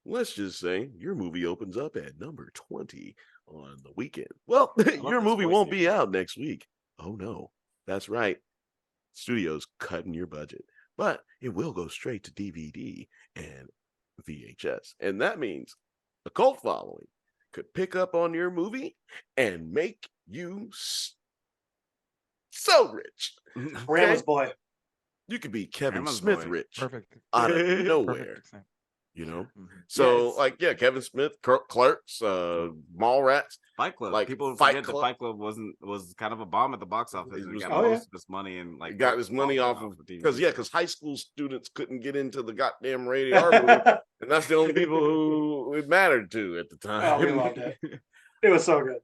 Let's just say your movie opens up at number 20 on the weekend. Well, your movie won't be out next week. Oh no, that's right. Studio's cutting your budget, but it will go straight to DVD and VHS. And that means a cult following could pick up on your movie and make you so rich. Grandma's boy. You could be Kevin Grandma's Smith boy. rich. Perfect. Out of nowhere. So Kevin Smith, Clerks, Mallrats, Fight Club. People Fight forget Club. that Fight Club was kind of a bomb at the box office. It It was- got oh, most of its money and got his money off of TV. because high school students couldn't get into the goddamn rated R movie, and that's the only people who it mattered to at the time. Oh, we loved it. It was so good.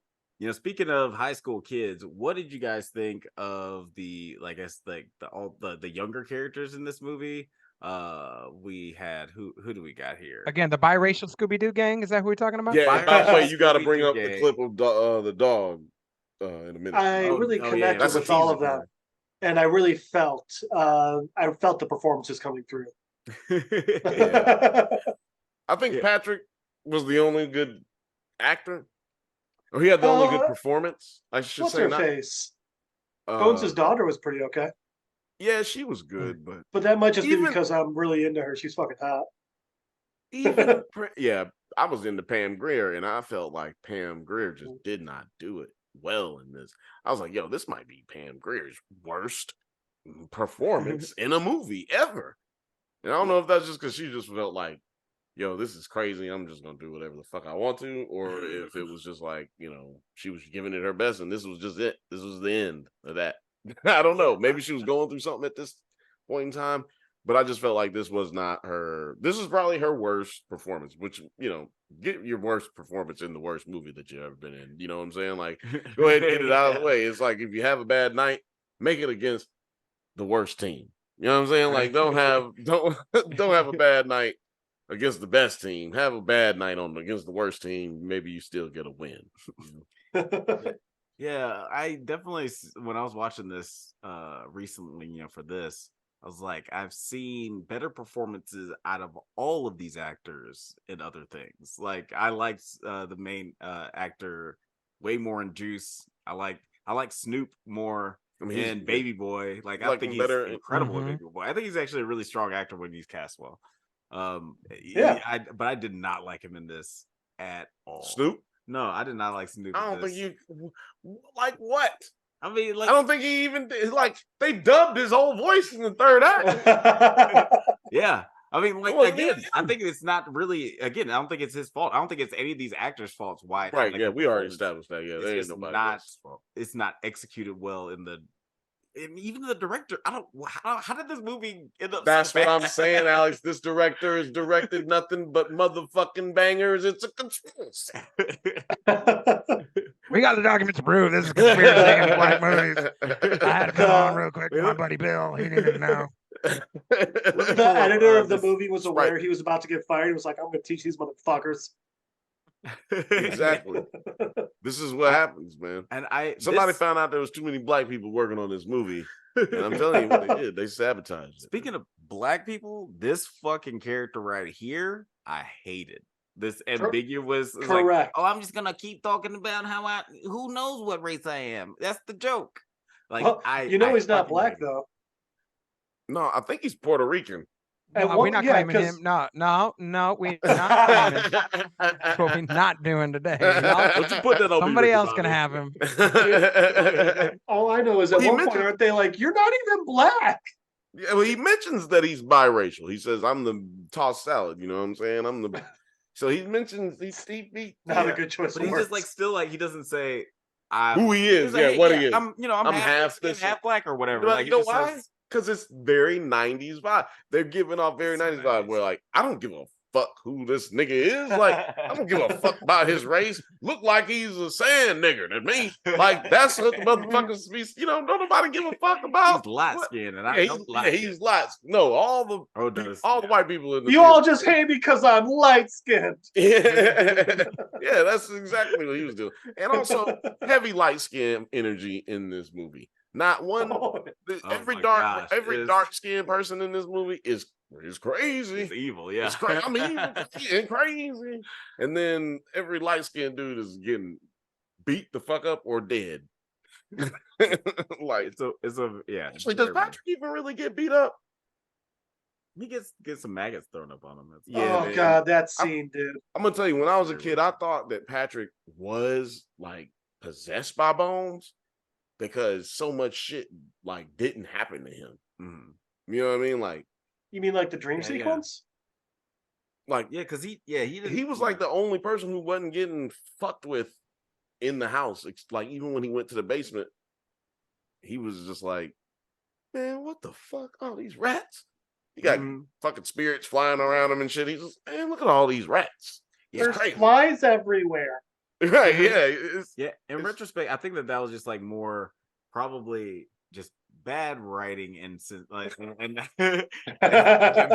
Speaking of high school kids, what did you guys think of the the younger characters in this movie? We had who do we got here? Again, the biracial Scooby-Doo gang. Is that who we're talking about? Yeah, by the way, you got to Scooby-Doo bring up the gang. clip of the dog in a minute. I really connected That's a with all of teaser. them, and I really felt the performances coming through. I think Patrick was the only good actor, or he had the only good performance. I should What's say. her Not, face? Bones' daughter was pretty okay, yeah, she was good, but that might just be Even- because I'm really into her. She's fucking hot. even I was into Pam Grier, and I felt like Pam Grier just did not do it well in this. I was like, yo, this might be Pam Grier's worst performance in a movie ever. And I don't know if that's just because she just felt like, yo, this is crazy. I'm just gonna do whatever the fuck I want to, or if it was just like, she was giving it her best, and this was just it. This was the end of that. I don't know. Maybe she was going through something at this point in time, but I just felt like this was not her. This is probably her worst performance. Which get your worst performance in the worst movie that you've ever been in. You know what I'm saying? Like, go ahead and get it out of the way. It's like if you have a bad night, make it against the worst team. You know what I'm saying? Like, don't have a bad night against the best team. Have a bad night against the worst team. Maybe you still get a win. Yeah, I definitely, when I was watching this recently, for this, I was like, I've seen better performances out of all of these actors in other things. Like, I liked the main actor way more in Juice. I like Snoop more. And Baby Boy, I think he's better, incredible in Baby Boy. I think he's actually a really strong actor when he's cast well. But I did not like him in this at all. Snoop? No, I did not like Snoop. I don't think you like what? I mean, I don't think he even they dubbed his whole voice in the third act. Yeah. I mean, again, I think it's not really. Again, I don't think it's his fault. I don't think it's any of these actors' faults. Why? Right? Yeah, we already established that. Yeah, it's not. It's not executed well and even the director. I don't. How did this movie end up? That's what I'm saying, Alex. This director has directed nothing but motherfucking bangers. It's a conspiracy. We got the documents to prove this is conspiracy in black movies. I had to come on real quick to my buddy Bill. He needed to know. The editor of the movie was aware he was about to get fired. He was like, I'm going to teach these motherfuckers. Exactly. This is what happens, man. And somebody found out there was too many black people working on this movie. And I'm telling you what they did. They sabotaged it. Speaking of black people, this fucking character right here, I hated. This ambiguous. Correct. I'm just gonna keep talking about who knows what race I am. That's the joke. He's not black though. No, I think he's Puerto Rican. No, we're not claiming him. No, we're not claiming. That's what we're not doing today. Don't you put that on somebody else can have him. All I know is at one point, aren't they like, you're not even black? Yeah, well, he mentions that he's biracial. He says, I'm the tossed salad. You know what I'm saying? So he mentions he not a good choice. But he's just still he doesn't say who he is. What he is. I'm half black or whatever. You know why? Because it's very 90s vibe. They're giving off very 90s vibe where I don't give a fuck who this nigga is. I don't give a fuck about his race. Look like he's a sand nigger to me. That's what the motherfuckers be. Don't nobody give a fuck about. He's light skinned and he's light. No, all the white people in the all just hate me because I'm light skinned. Yeah, that's exactly what he was doing. And also heavy light skin energy in this movie. Not one. Every dark skinned person in this movie is crazy. It's evil, yeah. It's crazy. I mean, and crazy. And then every light skinned dude is getting beat the fuck up or dead. It's a yeah. Actually, does Patrick even really get beat up? He gets some maggots thrown up on him. Man. God, that scene, dude. I'm gonna tell you, when I was a kid, I thought that Patrick was possessed by Bones. Because so much shit didn't happen to him. Mm-hmm. You know what I mean? You mean the dream sequence? Because he was the only person who wasn't getting fucked with in the house. Even when he went to the basement, he was just man, what the fuck? All these rats. He got fucking spirits flying around him and shit. He's just, man, look at all these rats. There's flies everywhere. Right, yeah. In retrospect, I think that was just more probably just bad writing and can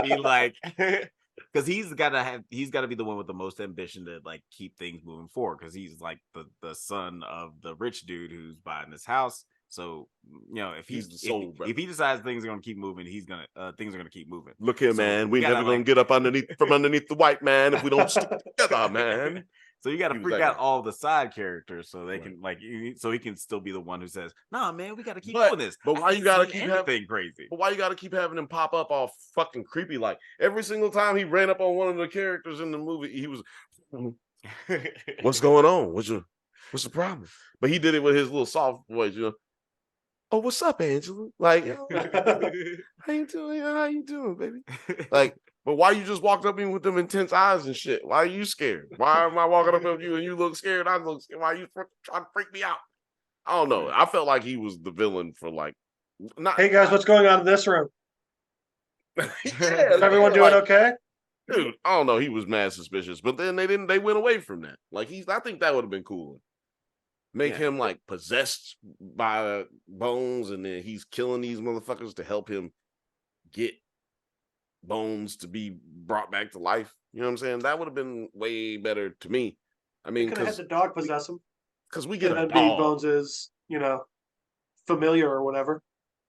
be because he's got to be the one with the most ambition to keep things moving forward because he's the son of the rich dude who's buying this house. So if he decides things are gonna keep moving, things are gonna keep moving. Look here, man. We're never gonna get up from underneath the white man if we don't stick together, man. So you got to freak out all the side characters so they can so he can still be the one who says, "Nah, man, we got to keep doing this." But why you got to keep anything crazy? But why you got to keep having him pop up all fucking creepy? Every single time he ran up on one of the characters in the movie, he was, "What's going on? What's the problem?" But he did it with his little soft voice, oh, what's up, Angela? Like, how you doing? How you doing, baby? Like, but why you just walked up to me with them intense eyes and shit? Why are you scared? Why am I walking up to you and you look scared? I look scared. Why are you trying to freak me out? I don't know. I felt like he was the villain for like, not. Hey guys, what's going on in this room? Is everyone doing okay? Dude, I don't know. He was mad suspicious, but then they went away from that. Like I think that would have been cool. Make him like possessed by Bones, and then he's killing these motherfuckers to help him get Bones to be brought back to life. You know what I'm saying? That would have been way better to me. I mean, could have had the dog possess him. Because we get a dog. Bones is, familiar or whatever.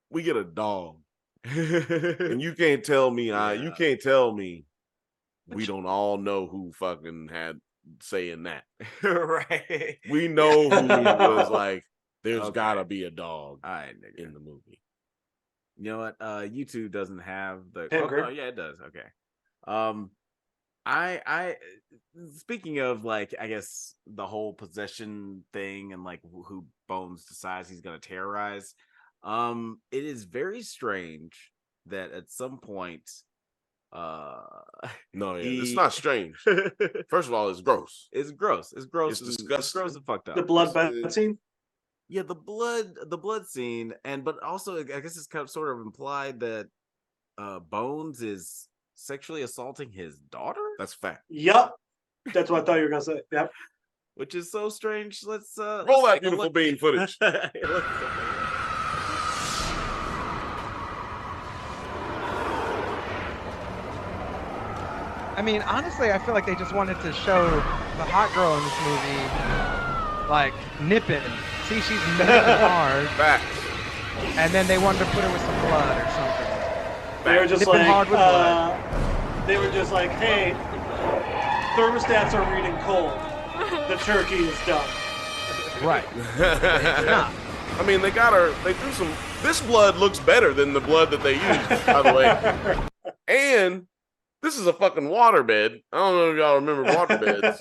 We get a dog. And you can't tell me we don't all know who fucking had saying that. Right. We know who was like, there's gotta be a dog in the movie. You know what? YouTube doesn't have the yeah, it does. Okay. I speaking of like, I guess the whole possession thing and like who Bones decides he's gonna terrorize. It is very strange that at some point it's not strange. First of all, it's gross. It's gross. It's gross. It's disgusting. It's gross and fucked up. The blood bath scene? Yeah, the blood scene, but also I guess it's kind of sort of implied that Bones is sexually assaulting his daughter. That's fact. Yup. That's what I thought you were gonna say. Yep. Which is so strange. Let's roll that beautiful bean footage. I mean, honestly, I feel like they just wanted to show the hot girl in this movie, like, nipping. See, she's nipping hard. Facts. And then they wanted to put her with some blood or something. They were just nipping hard with blood. They were just like, hey, thermostats are reading cold. The turkey is done. Right. I mean, they threw some. This blood looks better than the blood that they used, by the way. And this is a fucking waterbed. I don't know if y'all remember waterbeds,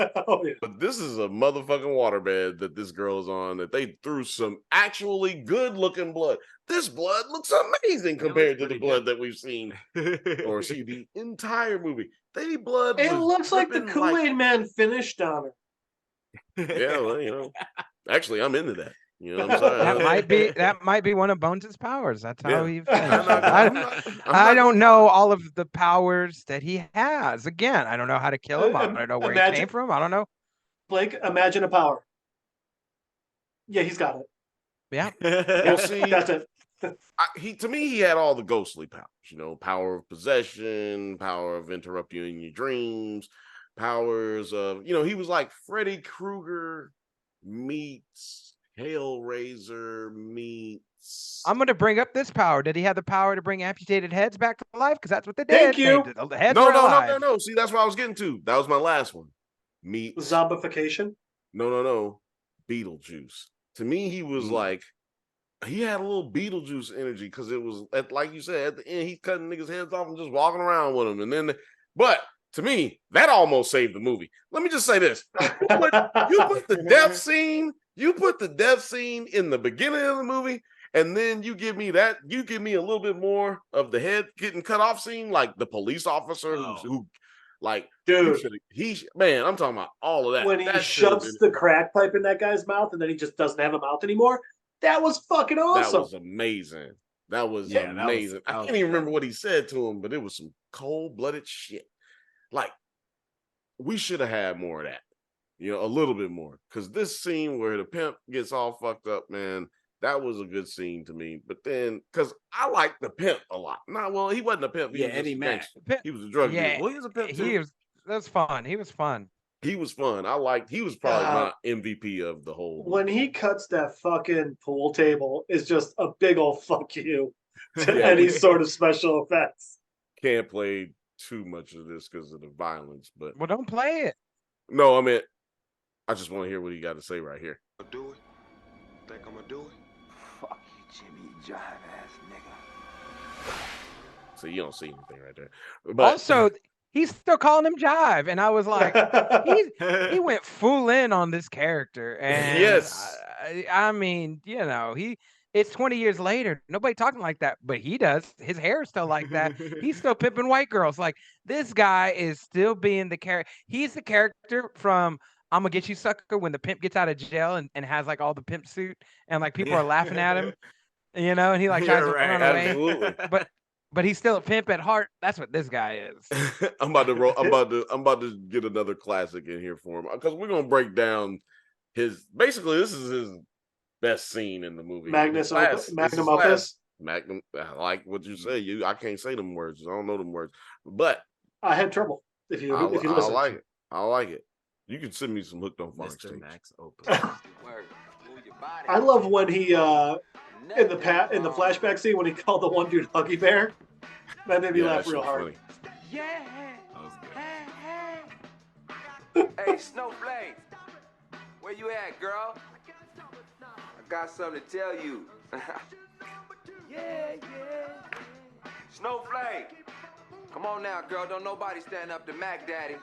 but this is a motherfucking waterbed that this girl is on, that they threw some actually good-looking blood. This blood looks amazing compared to the blood that we've seen or see the entire movie. They blood. It looks like the Kool-Aid Man finished on her. Yeah, well, actually, I'm into that. You know what I'm saying? That might be one of Bones' powers. That's how he finished. I don't know all of the powers that he has. Again, I don't know how to kill him. I don't know where he came from. I don't know. Blake, imagine a power. Yeah, he's got it. Yeah. We'll see. That's it. To me, he had all the ghostly powers. Power of possession, power of interrupting you in your dreams, powers of, he was like Freddy Krueger meets Hellraiser meets. I'm going to bring up this power. Did he have the power to bring amputated heads back to life? Because that's what they did. Thank you. The heads were alive. No. See, that's what I was getting to. That was my last one. Meets zombification. No. Beetlejuice. To me, he was like, he had a little Beetlejuice energy because it was like you said, at the end, he's cutting niggas' heads off and just walking around with them. And then, but to me, that almost saved the movie. Let me just say this: you put the death scene. You put the death scene in the beginning of the movie, and then you give me a little bit more of the head getting cut off scene, like the police officer who like, dude, I'm talking about all of that. When he shoves the crack pipe in that guy's mouth, and then he just doesn't have a mouth anymore. That was fucking awesome. That was amazing. That was amazing. I can't even remember what he said to him, but it was some cold-blooded shit. Like, we should have had more of that. A little bit more. Because this scene where the pimp gets all fucked up, man, that was a good scene to me. But then, because I like the pimp a lot. He wasn't a pimp. Eddie Mack. He was a drug dealer. Well, he was a pimp too. That's fun. He was fun. He was fun. He was probably my MVP of the whole movie. When he cuts that fucking pool table, is just a big old fuck you to any sort of special effects. Can't play too much of this because of the violence, but well, don't play it. No, I mean, I just want to hear what he got to say right here. Do it? Think I'm gonna do it? Fuck you, Jimmy, you jive ass nigga. So you don't see anything right there. But also, he's still calling him Jive, and I was like, he went full in on this character, and yes, I mean, It's 20 years later. Nobody talking like that, but he does. His hair is still like that. He's still pimping white girls. Like this guy is still being the character. He's the character from I'm gonna get you sucker when the pimp gets out of jail and has like all the pimp suit and like people are laughing at him, and he like tries to run away. Absolutely. But he's still a pimp at heart. That's what this guy is. I'm about to get another classic in here for him because we're gonna break down basically this is his best scene in the movie. Magnum opus. Magnum, I like what you say. I can't say them words. I don't know them words, but I had trouble. If you listen, I like it. I like it. You can send me some hooked on phonics. Mr. Max Opus. I love when he in the flashback scene when he called the one dude Huggy Bear. That made me laugh real hard. Funny. Yeah. Hey, Snowflake. Where you at, girl? I got something to tell you. Yeah. Snowflake. Come on now, girl. Don't nobody stand up to Mac Daddy.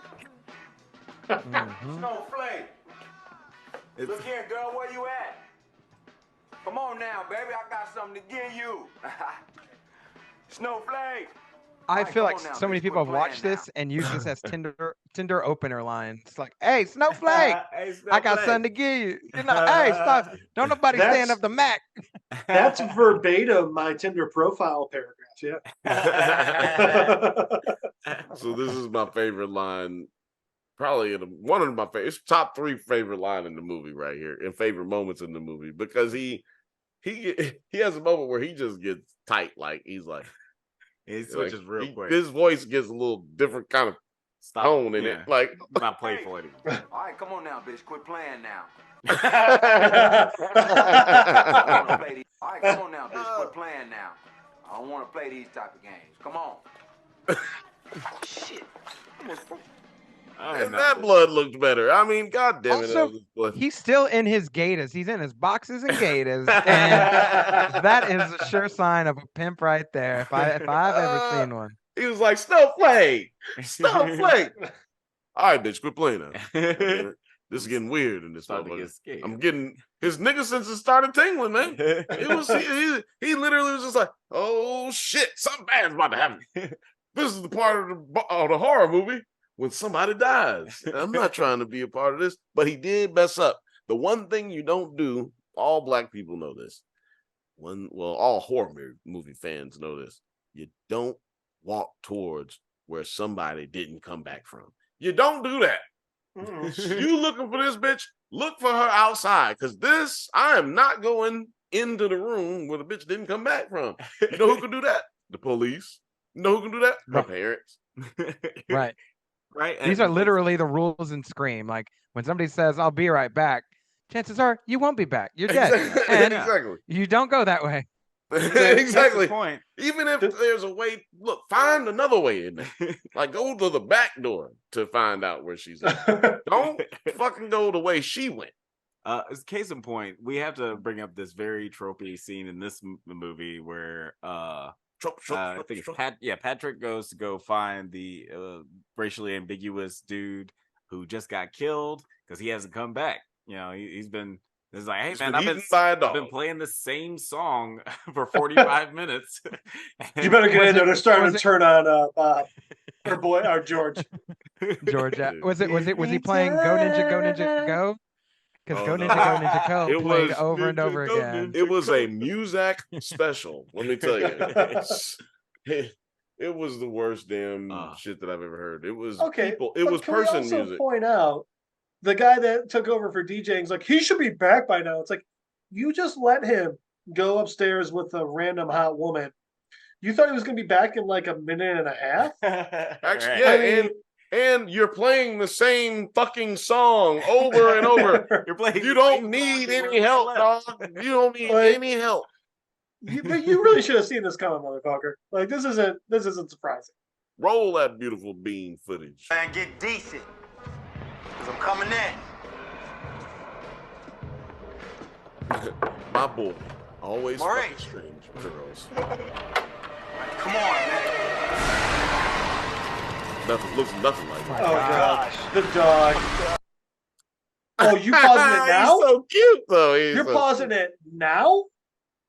Snowflake. Look here, girl. Where you at? Come on now, baby. I got something to give you. Snowflake. I feel like so many people have watched this and used this as Tinder opener line. It's like, hey, Snowflake, I got something to give you. Hey, stop. Don't nobody stand up to Mac. That's verbatim my Tinder profile paragraph. Yeah. So this is my favorite line. Probably one of my favorite. It's top 3 favorite line in the movie right here, and favorite moments in the movie because he has a moment where he just gets tight, like he's like. He switches real quick. His voice gets a little different kind of tone in it. Like not playful anymore. All right, come on now, bitch. Quit playing now. All right, come on now, bitch. Quit playing now. I don't want to play these type of games. Come on. Shit. And that blood looked better. I mean, God damn it. Also, he's still in his gaiters. He's in his boxes and gaiters. And that is a sure sign of a pimp right there. If I've ever seen one. He was like, Snowflake. Snowflake. All right, bitch, quit playing now. This is getting weird in this motherfucker. I'm getting his nigga senses started tingling, man. It was he literally was just like, oh shit, something bad's about to happen. This is the part of the horror movie when somebody dies. I'm not trying to be a part of this, but he did mess up. The one thing you don't do, all black people know this. All horror movie fans know this. You don't walk towards where somebody didn't come back from. You don't do that. You looking for this bitch, look for her outside. Because I am not going into the room where the bitch didn't come back from. You know who can do that? The police. You know who can do that? My parents. Right. Right. These are literally the rules in Scream. Like when somebody says, I'll be right back, chances are you won't be back. You're dead. And Exactly. you don't go that way. Exactly. Point. Even if there's a way, look, find another way in there. Like go to the back door to find out where she's at. Don't fucking go the way she went. As case in point, we have to bring up this very tropey scene in this movie where I think Patrick goes to go find the racially ambiguous dude who just got killed because he hasn't come back. You know, he's been. It's like, hey man, I've been playing the same song for 45 minutes. You better get in there. They're starting to turn on Bob, or George. George, was he playing Go Ninja Go? Because Go Ninja Go played over and over again. It was a Muzak special. Let me tell you, it was the worst damn shit that I've ever heard. It was people. It was person music. Can we also point out the guy that took over for DJing is like, he should be back by now. It's like, you just let him go upstairs with a random hot woman. You thought he was going to be back in like a minute and a half? Actually, yeah, and you're playing the same fucking song over and over. You don't need any help, dog. You don't need any help. You really should have seen this coming, motherfucker. Like, this isn't surprising. Roll that beautiful bean footage. Man, get decent. I'm coming in. My boy, always fucking strange girls. Come on, man. Looks nothing like that. Oh gosh, the dog. Oh, you pausing it now? He's so cute though. You're pausing it now?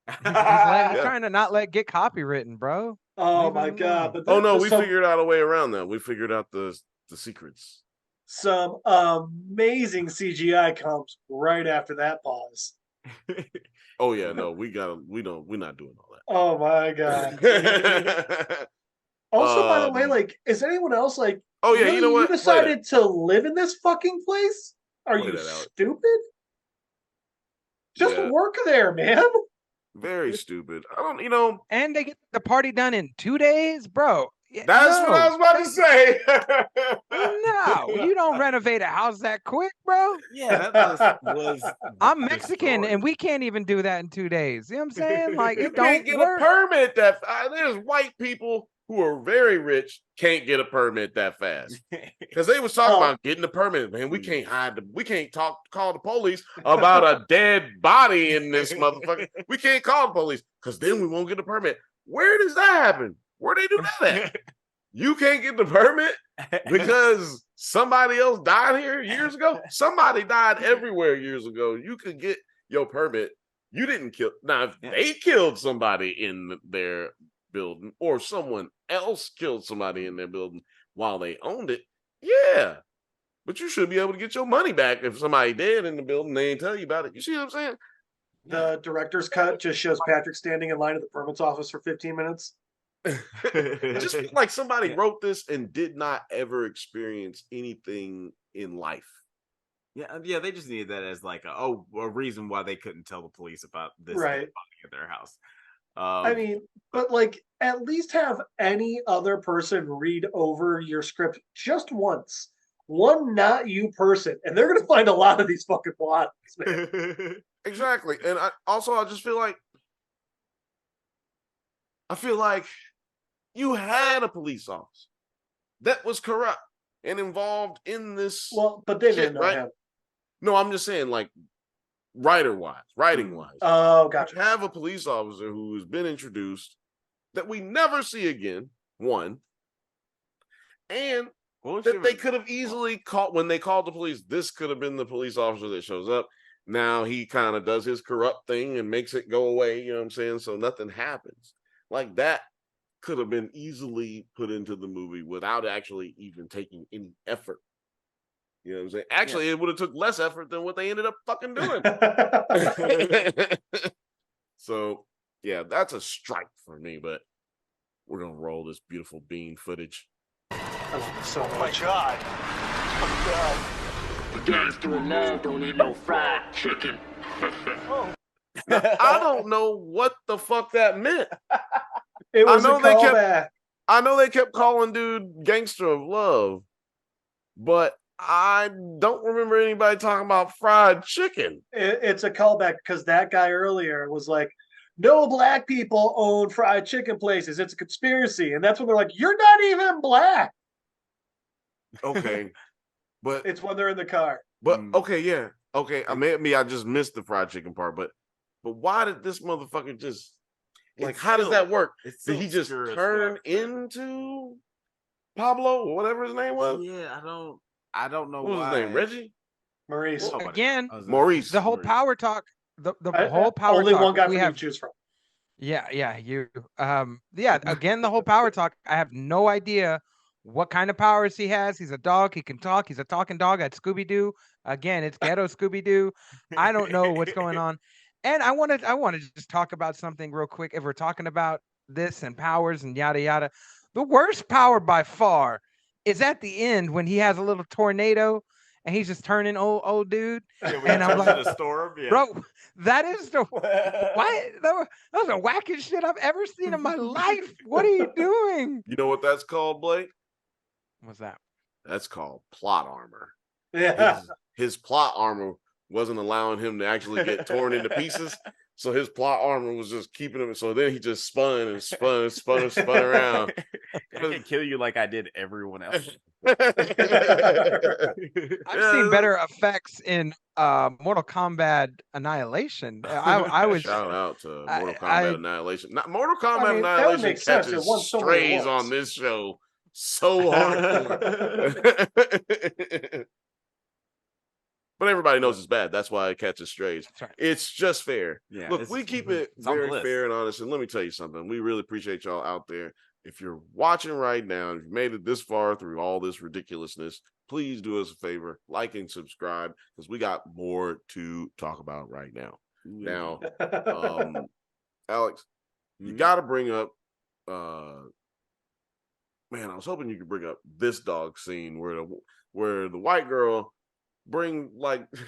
He's trying to not get copywritten, bro. Oh Leave my him god! alone. But no, we figured out a way around that. We figured out the secrets. Some amazing CGI comes right after that pause. Oh yeah, no, we're not doing all Oh my god! that. Also, by the way, like, is anyone else like? Oh yeah, really, you know what? You decided to live in this fucking place? Are Play you that out. stupid? Just Yeah. work there, man. Very stupid. I don't, And they get the party done in 2 days, bro. That's what I was about to say. No, you don't renovate a house that quick, bro. Yeah, that was I'm Mexican, destroyed. and we can't even do that in 2 days. You know what I'm saying? Like, You it can't don't get work. a permit that there's white people who are very rich can't get a permit that fast. Because they was talking about getting a permit, man. We can't call the police about a dead body in this motherfucker. We can't call the police because then we won't get a permit. Where does that happen? Where they do that at? You can't get the permit because somebody else died here years ago. Somebody died everywhere years ago. You could get your permit. You didn't kill. Now, if they killed somebody in their building or someone else killed somebody in their building while they owned it, yeah. But you should be able to get your money back if somebody dead in the building. They ain't tell you about it. You see what I'm saying? The director's cut just shows Patrick standing in line at the permits office for 15 minutes. Just like somebody wrote this and did not ever experience anything in life. Yeah, they just needed that as like a reason why they couldn't tell the police about this Right at their house. I mean, but like at least have any other person read over your script just once. One not you person, and they're gonna find a lot of these fucking plots, man. Exactly. And I just feel like you had a police officer that was corrupt and involved in this. Well, but they didn't know him. No, I'm just saying, like, writing wise. Oh, gotcha. You have a police officer who has been introduced that we never see again, one. And that they could have easily called, when they called the police, this could have been the police officer that shows up. Now he kind of does his corrupt thing and makes it go away, you know what I'm saying? So nothing happens. Like that could have been easily put into the movie without actually even taking any effort. You know what I'm saying? Actually, it would have took less effort than what they ended up fucking doing. So, yeah, that's a strike for me, but we're going to roll this beautiful bean footage. I love this so much. Oh, my God. Oh, God. The guys doing love don't eat no fried chicken. Now, I don't know what the fuck that meant. It was a callback. I know they kept calling dude Gangster of Love, but I don't remember anybody talking about fried chicken. It's a callback because that guy earlier was like, no black people own fried chicken places. It's a conspiracy. And that's when they're like, you're not even black. Okay. But it's when they're in the car. But okay, yeah. Okay. I just missed the fried chicken part, but why did this motherfucker just how does that work? Did he just turn into Pablo or whatever his name was? Yeah, I don't know what was his name. Reggie? Maurice. Well, again, Maurice. The whole power talk. The whole power only talk. One guy we for have you to choose from. Yeah, you. Again, the whole power talk. I have no idea what kind of powers he has. He's a dog. He can talk. He's a talking dog at Scooby-Doo. Again, it's ghetto Scooby-Doo. I don't know what's going on. And I want to just talk about something real quick. If we're talking about this and powers and yada yada, the worst power by far is at the end when he has a little tornado and he's just turning old dude. Yeah, and I'm like, a storm. Yeah. Bro, that is the why that was the wackest shit I've ever seen in my life. What are you doing? You know what that's called, Blake? What's that? That's called plot armor. Yeah. His plot armor wasn't allowing him to actually get torn into pieces. So his plot armor was just keeping him. So then he just spun around. I can kill you like I did everyone else. I've seen better effects in Mortal Kombat Annihilation. I was shout out to Mortal Kombat Annihilation. Mortal Kombat Annihilation catches strays on this show so hard. But everybody knows it's bad. That's why it catches strays. Right. It's just fair. Yeah, Look, we keep it very fair and honest. And let me tell you something. We really appreciate y'all out there. If you're watching right now, if you made it this far through all this ridiculousness, please do us a favor, like and subscribe, because we got more to talk about right now. Now, Alex, you got to bring up, man, I was hoping you could bring up this dog scene where the white girl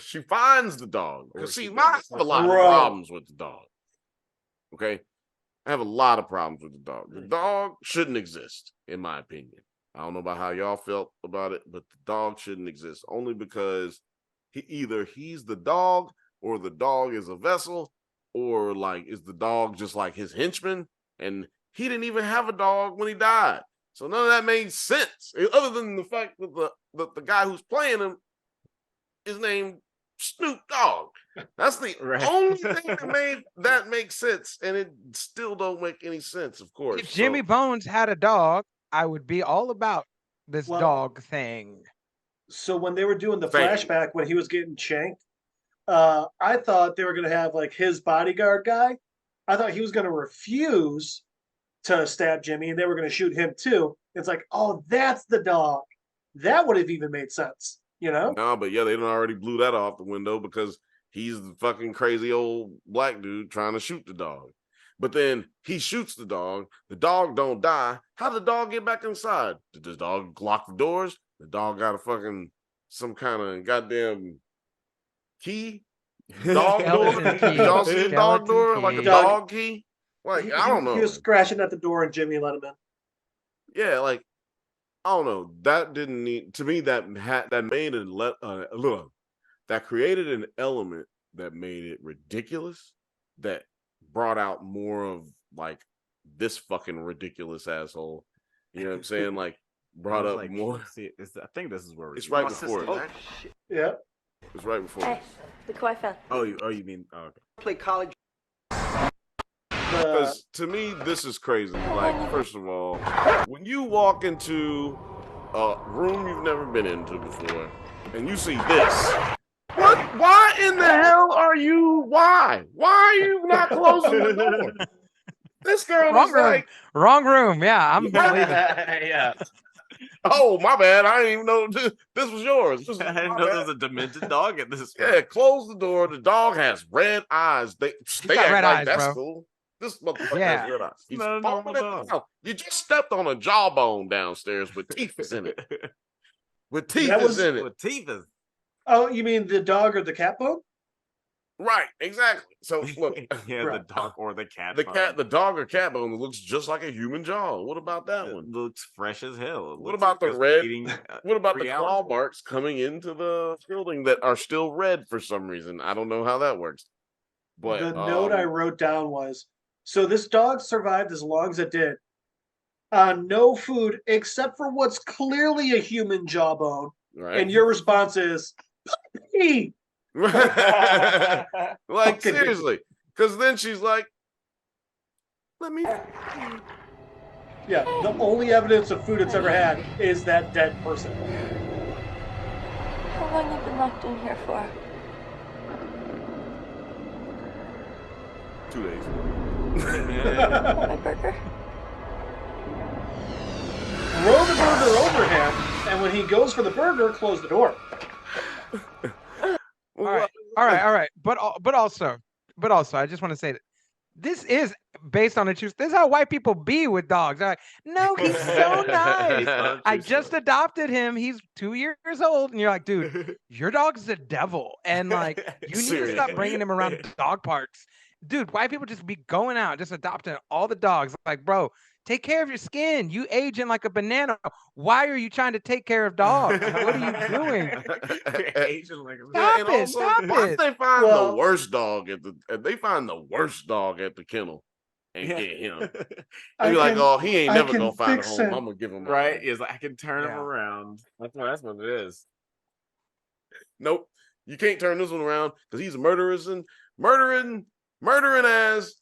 she finds the dog. Because see, I have a lot of problems with the dog. Okay? I have a lot of problems with the dog. The dog shouldn't exist, in my opinion. I don't know about how y'all felt about it, but the dog shouldn't exist only because either he's the dog or the dog is a vessel, or is the dog just like his henchman? And he didn't even have a dog when he died. So none of that made sense, other than the fact that the guy who's playing him is named Snoop Dogg. That's the only thing that make sense, and it still don't make any sense, of course. If Jimmy Bones had a dog, I would be all about this dog thing. So when they were doing the flashback when he was getting shanked, I thought they were going to have his bodyguard guy. I thought he was going to refuse to stab Jimmy, and they were going to shoot him too. It's like, oh, that's the dog. That would have even made sense, No, but yeah, they done already blew that off the window because he's the fucking crazy old black dude trying to shoot the dog. But then he shoots the dog don't die. How did the dog get back inside? Did the dog lock the doors? The dog got some kind of goddamn key? Dog door? Did y'all see a dog door? Like a dog key? I don't know. He was scratching at the door and Jimmy let him in. Yeah, I don't know. That didn't need, to me, that made that created an element that made it ridiculous, that brought out more of this fucking ridiculous asshole. You know what I'm saying? Brought up more. See, I think this is where it's right before it. Yeah. It's right before. Hey, look who I found. Oh, you mean? Oh, okay. Play college. Because to me, this is crazy. First of all, when you walk into a room you've never been into before, and you see this, what? Why in the hell are you? Why are you not closing the door? This girl is wrong room. Yeah, I'm leaving. Yeah. Oh, my bad. I didn't even know this was yours. I didn't know there was a demented dog at this point. Yeah, close the door. The dog has red eyes. They got red eyes, that's bro. Cool. This motherfucker has red eyes. He's falling down. You just stepped on a jawbone downstairs with teeth in it. With teeth in it. With teeth. Oh, you mean the dog or the cat bone? Right, exactly. So look, the dog or the cat. The dog or cat bone looks just like a human jaw. What about that one? Looks fresh as hell. What about the red? What about the claw marks coming into the building that are still red for some reason? I don't know how that works. But the note I wrote down was, so this dog survived as long as it did on no food except for what's clearly a human jawbone. Right. And your response is, puppy. Seriously, because then she's like, let me. Yeah, the only evidence of food it's ever had is that dead person. How long have you been locked in here for? 2 days. My burger. Throw the burger over him, and when he goes for the burger, close the door. All right. But also, I just want to say that this is based on the truth. This is how white people be with dogs. They're like, no, he's so nice. I just adopted him. He's 2 years old. And you're like, dude, your dog's the devil. And you need to stop bringing him around dog parks. Dude, white people just be going out, just adopting all the dogs. Like, bro, take care of your skin. You aging like a banana. Why are you trying to take care of dogs? What are you doing? Stop it! Why they find the worst dog at the kennel and get him? They be like, oh, he ain't never gonna find a home. I'm gonna give him right. Is I can turn him around. That's what it is. Nope, you can't turn this one around because he's murdering ass,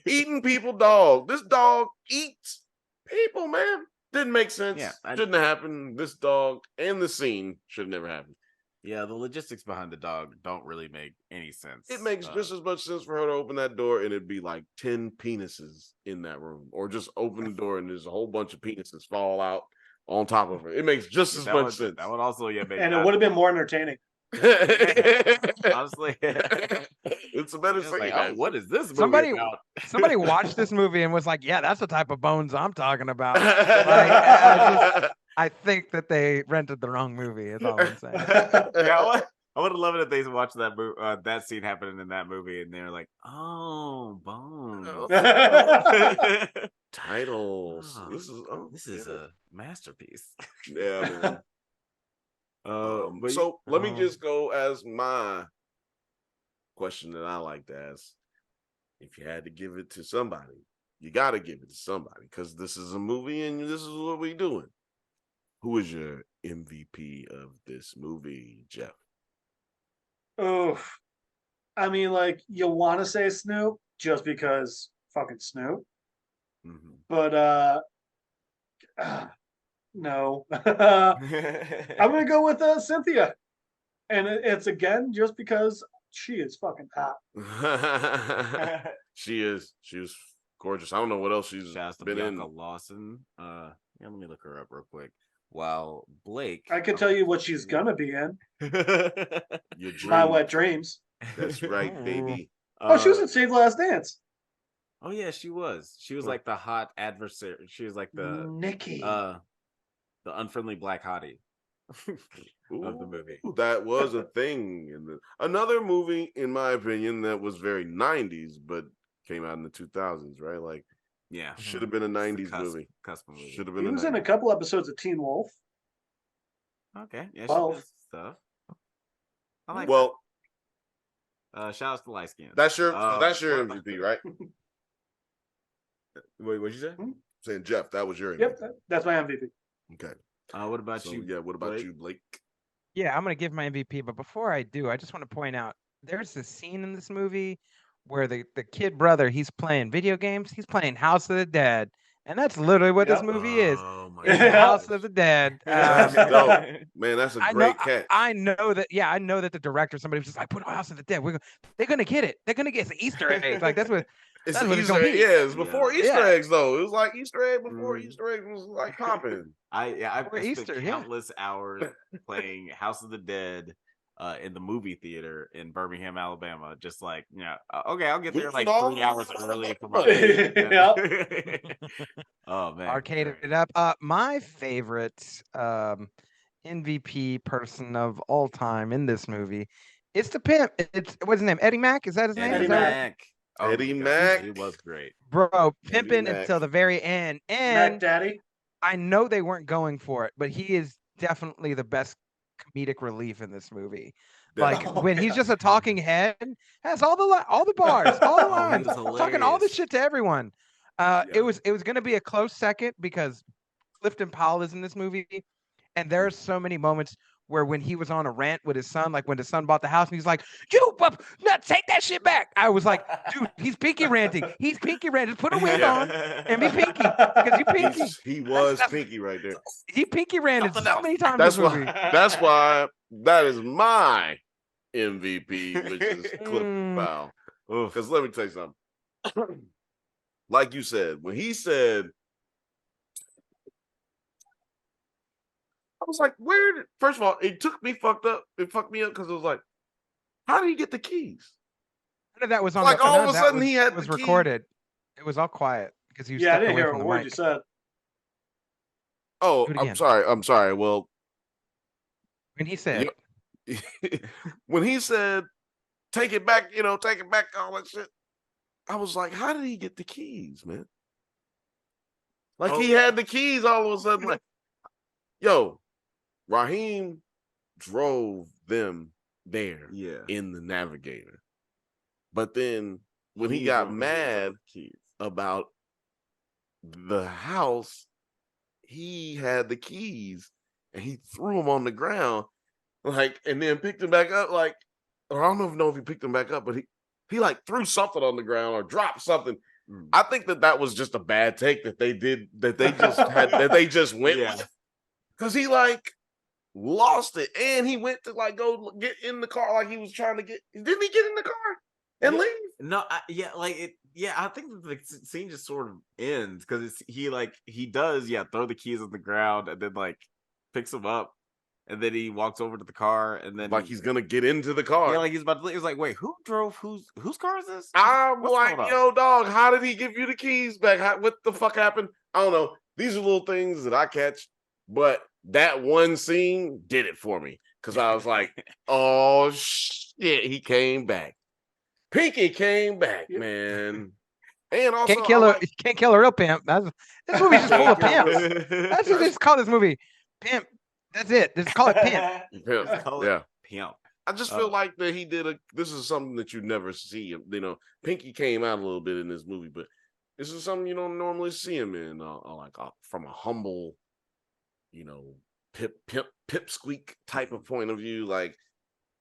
eating people dog. This dog eats people, man. Didn't make sense. Yeah, shouldn't have happened. This dog and the scene should have never happened. Yeah, the logistics behind the dog don't really make any sense. It makes just as much sense for her to open that door and it'd be like 10 penises in that room, or just open the door and there's a whole bunch of penises fall out on top of her. It makes just as much sense. That would also make and it would have been more entertaining. Honestly, it's a better scene. Like, oh, what is this movie about? Somebody watched this movie and was like, "Yeah, that's the type of bones I'm talking about." I think that they rented the wrong movie. Is all I'm saying. Yeah, I would have loved it if they watched that that scene happening in that movie, and they're like, "Oh, bones." Titles. Oh, this is a masterpiece. Yeah, man. So let me just go as my question that I like to ask. If you had to give it to somebody, you got to give it to somebody because this is a movie and this is what we're doing. Who is your MVP of this movie, Jeff? Oh, I mean, like, you want to say Snoop just because fucking Snoop, but no. I'm gonna go with Cynthia, and it's again just because she is fucking hot. She is gorgeous. I don't know what else she's been in. Lawson. Yeah, let me look her up real quick. While Blake, I can tell you what she's gonna be in. Your My Wet Dreams. That's right, baby. Oh, she was in Save the Last Dance. Oh yeah, she was. She was like the hot adversary. She was like the Nikki. The unfriendly black hottie of the movie. That was a thing. Another movie, in my opinion, that was very 90s, but came out in the 2000s, right? Like, yeah, should have been a 90s movie. Cusp movie. Should have been. He was in a couple episodes of Teen Wolf. Okay, yeah, 12. she does stuff. I like. Well, shout out to light skin. That's your MVP, right? Wait, what'd you say? Hmm? Saying Jeff, that was your MVP. Yep, that's my MVP. Okay. What about you? Yeah, what about you, Blake? Yeah, I'm gonna give my MVP, but before I do, I just want to point out there's a scene in this movie where the kid brother, he's playing video games, he's playing House of the Dead, and that's literally what this movie is. My House of the Dead. That's dope. Man, that's a great catch. I know that. Yeah, I know that the director, somebody was just like, "Put House of the Dead." They're gonna get it. They're gonna get the Easter egg. Like that's what. It's that's an what it's Easter gonna egg. be. Yeah, it's before Easter eggs though. It was like Easter egg before Easter egg was like popping. I Easter, spent countless hours playing House of the Dead in the movie theater in Birmingham, Alabama. Just like, okay, I'll get there like 3 hours early for my Oh man, arcaded it up. My favorite MVP person of all time in this movie is the pimp. It's what's his name? Eddie Mack. Is that his name? Eddie Mack. Eddie Mack. It was great, bro. Pimping until the very end. And Mac Daddy. I know they weren't going for it, but he is definitely the best comedic relief in this movie. Like when he's just a talking head, has all the bars, all the lines, talking all this shit to everyone. It was going to be a close second because Clifton Powell is in this movie, and there are so many moments where when he was on a rant with his son, like when his son bought the house, and he's like, "You, take that shit back." I was like, "Dude, he's pinky ranting. He's pinky ranting. Put a wig on and be pinky because you pinky." He was pinky right there. He pinky ranted so many times. That's why. That's why that is my MVP, which is Clifton Powell. Because let me tell you something. Like you said, when he said, I was like, first of all, it took me fucked up. It fucked me up because it was like, how did he get the keys? That was on like all of a sudden he had was the recorded. It was all quiet because he was I didn't hear a word you said. Oh, I'm sorry. Well, when he said, take it back, take it back, all that shit. I was like, how did he get the keys, man? Like he had the keys all of a sudden. Like, Raheem drove them there in the Navigator. But then when he got mad about the house, he had the keys and he threw them on the ground, and then picked them back up, or I don't know if he picked them back up, but he threw something on the ground or dropped something. I think that was just a bad take that they did, that they just had, that they just went with. Because he lost it, and he went to like go get in the car like he was trying to get. Didn't he get in the car and leave? No, I think that the scene just sort of ends because he does throw the keys on the ground and then like picks them up. And then he walks over to the car, and then Like he's gonna get into the car. Yeah, like he's about to. He was like, "Wait, who drove? Whose car is this?" I'm What's like, going on? yo, dog, how did he give you the keys back? What the fuck happened? I don't know. These are little things that I catch, but that one scene did it for me because I was like, oh shit, he came back. Pinky came back, man. And also, can't kill a real pimp. This movie's just full of pimps. That's what they just call this movie, Pimp. That's it. Just call it Pimp. Pimp. I just feel like that he did this is something that you never see. You know, Pinky came out a little bit in this movie, but this is something you don't normally see him in. From a humble, pipsqueak type of point of view, like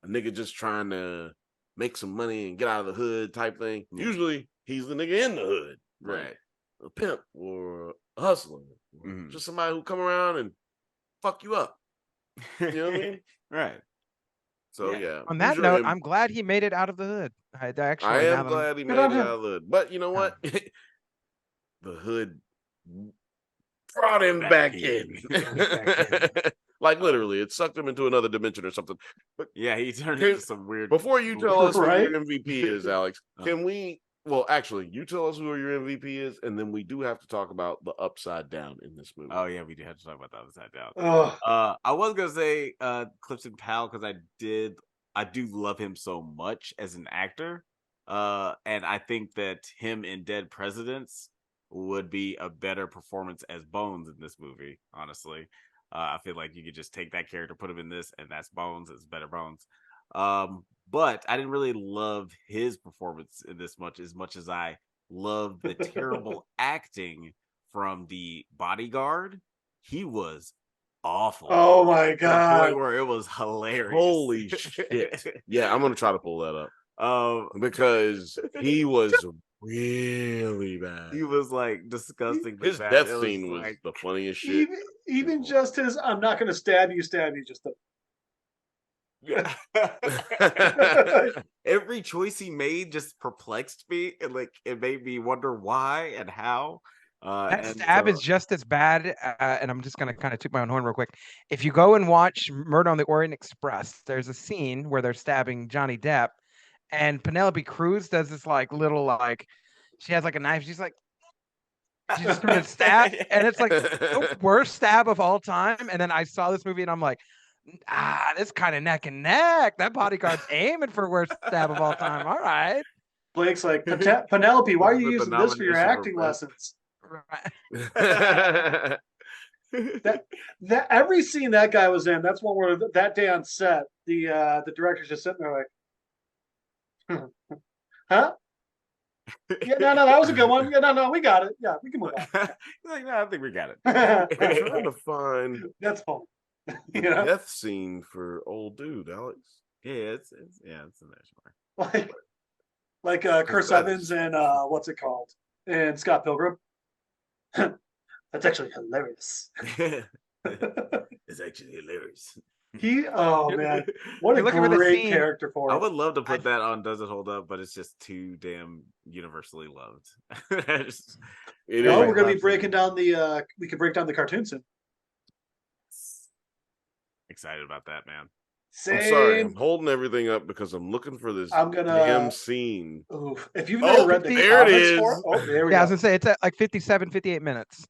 a nigga just trying to make some money and get out of the hood type thing. Yeah. Usually he's the nigga in the hood, right? A pimp or a hustler, just somebody who come around and fuck you up. You know what I mean? Right. So yeah. On that note, I'm glad he made it out of the hood. I am glad he made it out of the hood. But you know what? The hood brought him back in. Like literally, it sucked him into another dimension or something. But yeah, he turned into some weird. Before you tell us who your MVP is, Alex, can we? Well, actually, you tell us who your MVP is, and then we do have to talk about the upside down in this movie. Oh yeah, we do have to talk about the upside down. I was gonna say Clifton Powell because I do love him so much as an actor, and I think that him in Dead Presidents would be a better performance as Bones in this movie. Honestly, I feel like you could just take that character, put him in this, and that's Bones. It's better Bones. But I didn't really love his performance in this as much as I loved the terrible acting from the bodyguard. He was awful. Oh my god! To the point where it was hilarious. Holy shit! Yeah, I'm gonna try to pull that up. Because he was really bad. He was like disgusting. His death scene was like, the funniest shit. Even just his, I'm not gonna stab you, just the. Yeah. Every choice he made just perplexed me, and like it made me wonder why and how. That stab is just as bad, and I'm just gonna kind of toot my own horn real quick. If you go and watch Murder on the Orient Express, there's a scene where they're stabbing Johnny Depp, and Penelope Cruz does this she has like a knife. She's like, she just started stab, and it's like the worst stab of all time. And then I saw this movie, and I'm like, this kind of neck and neck. That bodyguard's aiming for worst stab of all time. All right. Blake's like, Penelope, why are you using this for your acting lessons? Right. that every scene that guy was in, that's one where that day on set, the director's just sitting there like, huh? Yeah, no, that was a good one. Yeah, no, we got it. Yeah, we can move on. Like, no, I think we got it. I'm trying to find that's fun. Death scene for old dude, Alex. Yeah, it's in there. Like Chris Evans and what's it called? And Scott Pilgrim. That's actually hilarious. It's actually hilarious. Man, what a great character for him. I would love to put that on Does It Hold Up, but it's just too damn universally loved. We're gonna be breaking down we could break down the cartoon soon. Excited about that, man. Same. I'm sorry, I'm holding everything up because I'm looking for this damn scene. Oof. If you've never read the there it is. There we go. I was gonna say it's at like 57, 58 minutes.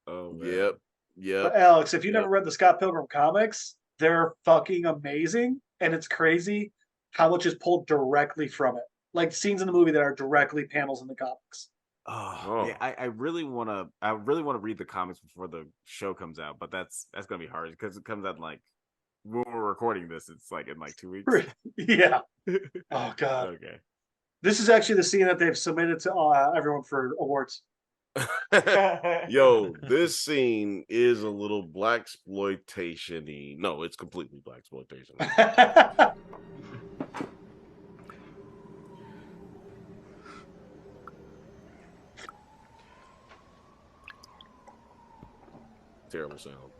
Oh, man. Yep. But Alex, if you never read the Scott Pilgrim comics, they're fucking amazing, and it's crazy how much is pulled directly from it. Like scenes in the movie that are directly panels in the comics. Yeah, I really want to read the comics before the show comes out, but that's gonna be hard because it comes out like when we're recording this. It's like in like 2 weeks. Yeah. Oh god. Okay. This is actually the scene that they've submitted to everyone for awards. Yo, this scene is a little blaxploitation-y. No, it's completely blaxploitation. Terrible sound.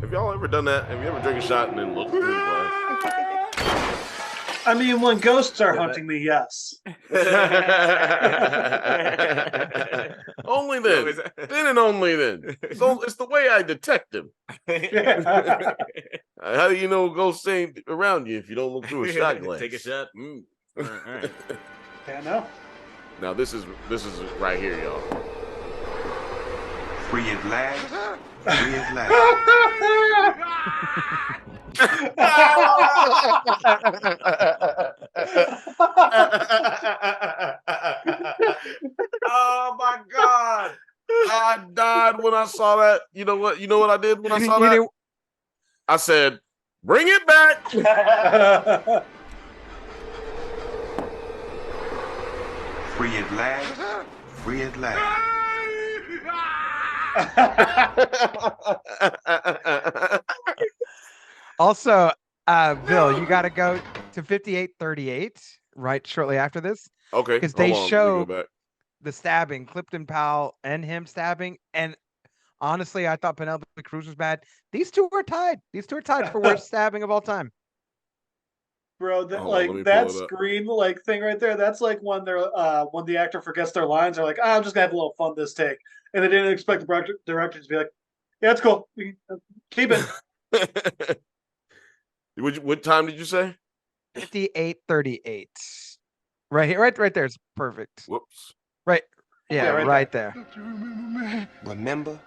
Have y'all ever done that? Have you ever drank a shot and then looked through the glass? I mean, when ghosts are hunting me, yes. Only then. Then and only then. So it's the way I detect them. How do you know ghosts ain't around you if you don't look through a shot glass? Take a shot. All right. Can't know. Now this is right here, y'all. Free at last. Free at last. Oh my God. I died when I saw that. You know what? You know what I did when I saw that? I said, bring it back. Free at last. Free at last. Also, Bill, you got to go to 5838 right shortly after this. Okay. Because they show back. the stabbing, Clifton Powell and him stabbing. And honestly, I thought Penelope Cruz was bad. These two are tied. These two are tied for worst stabbing of all time. Bro, that scream thing right there, that's like when they're when the actor forgets their lines, they're like, I'm just gonna have a little fun this take. And they didn't expect the director to be like, yeah, it's cool. Keep it. What time did you say? 58:38. Right here, right there is perfect. Whoops. Right. Yeah, right there. Remember?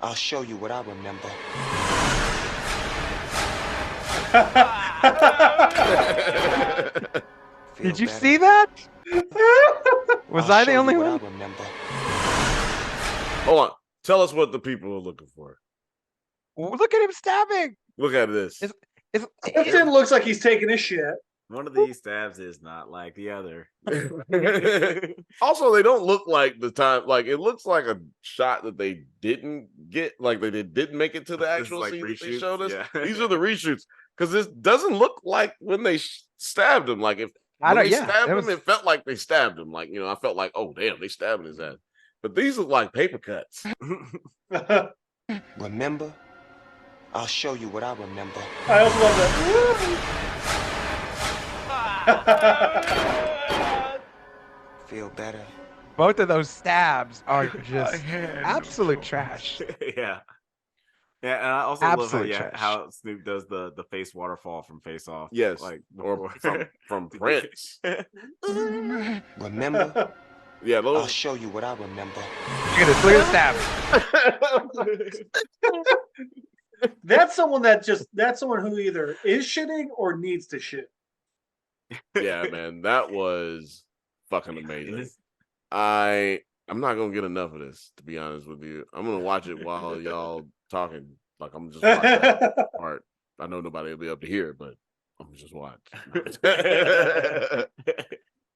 I'll show you what I remember. Did you see that? Was I the only one? Hold on. Tell us what the people are looking for. Look at him stabbing. Look at this. It looks like he's taking a shit. One of these stabs is not like the other. Also, they don't look like the time. Like it looks like a shot that they didn't get. Like they didn't make it to the actual scene that they showed us. Yeah. These are the reshoots because this doesn't look like when they stabbed him. Like when they stabbed him, it felt like they stabbed him. Like I felt like, oh damn, they stabbing his ass. But these look like paper cuts. Remember? I'll show you what I remember. I also love that. Feel better. Both of those stabs are just absolute trash. Yeah. Yeah, and I also love how Snoop does the face waterfall from Face Off. Yes, like or from Prince. Remember? Yeah, I'll show you what I remember. Look at this. Look at the stab. That's someone who either is shitting or needs to shit. Yeah, man, that was fucking amazing. I'm not gonna get enough of this, to be honest with you. I'm gonna watch it while y'all talking. Like I'm just watching that part. I know nobody will be able to hear it, but I'm just watch.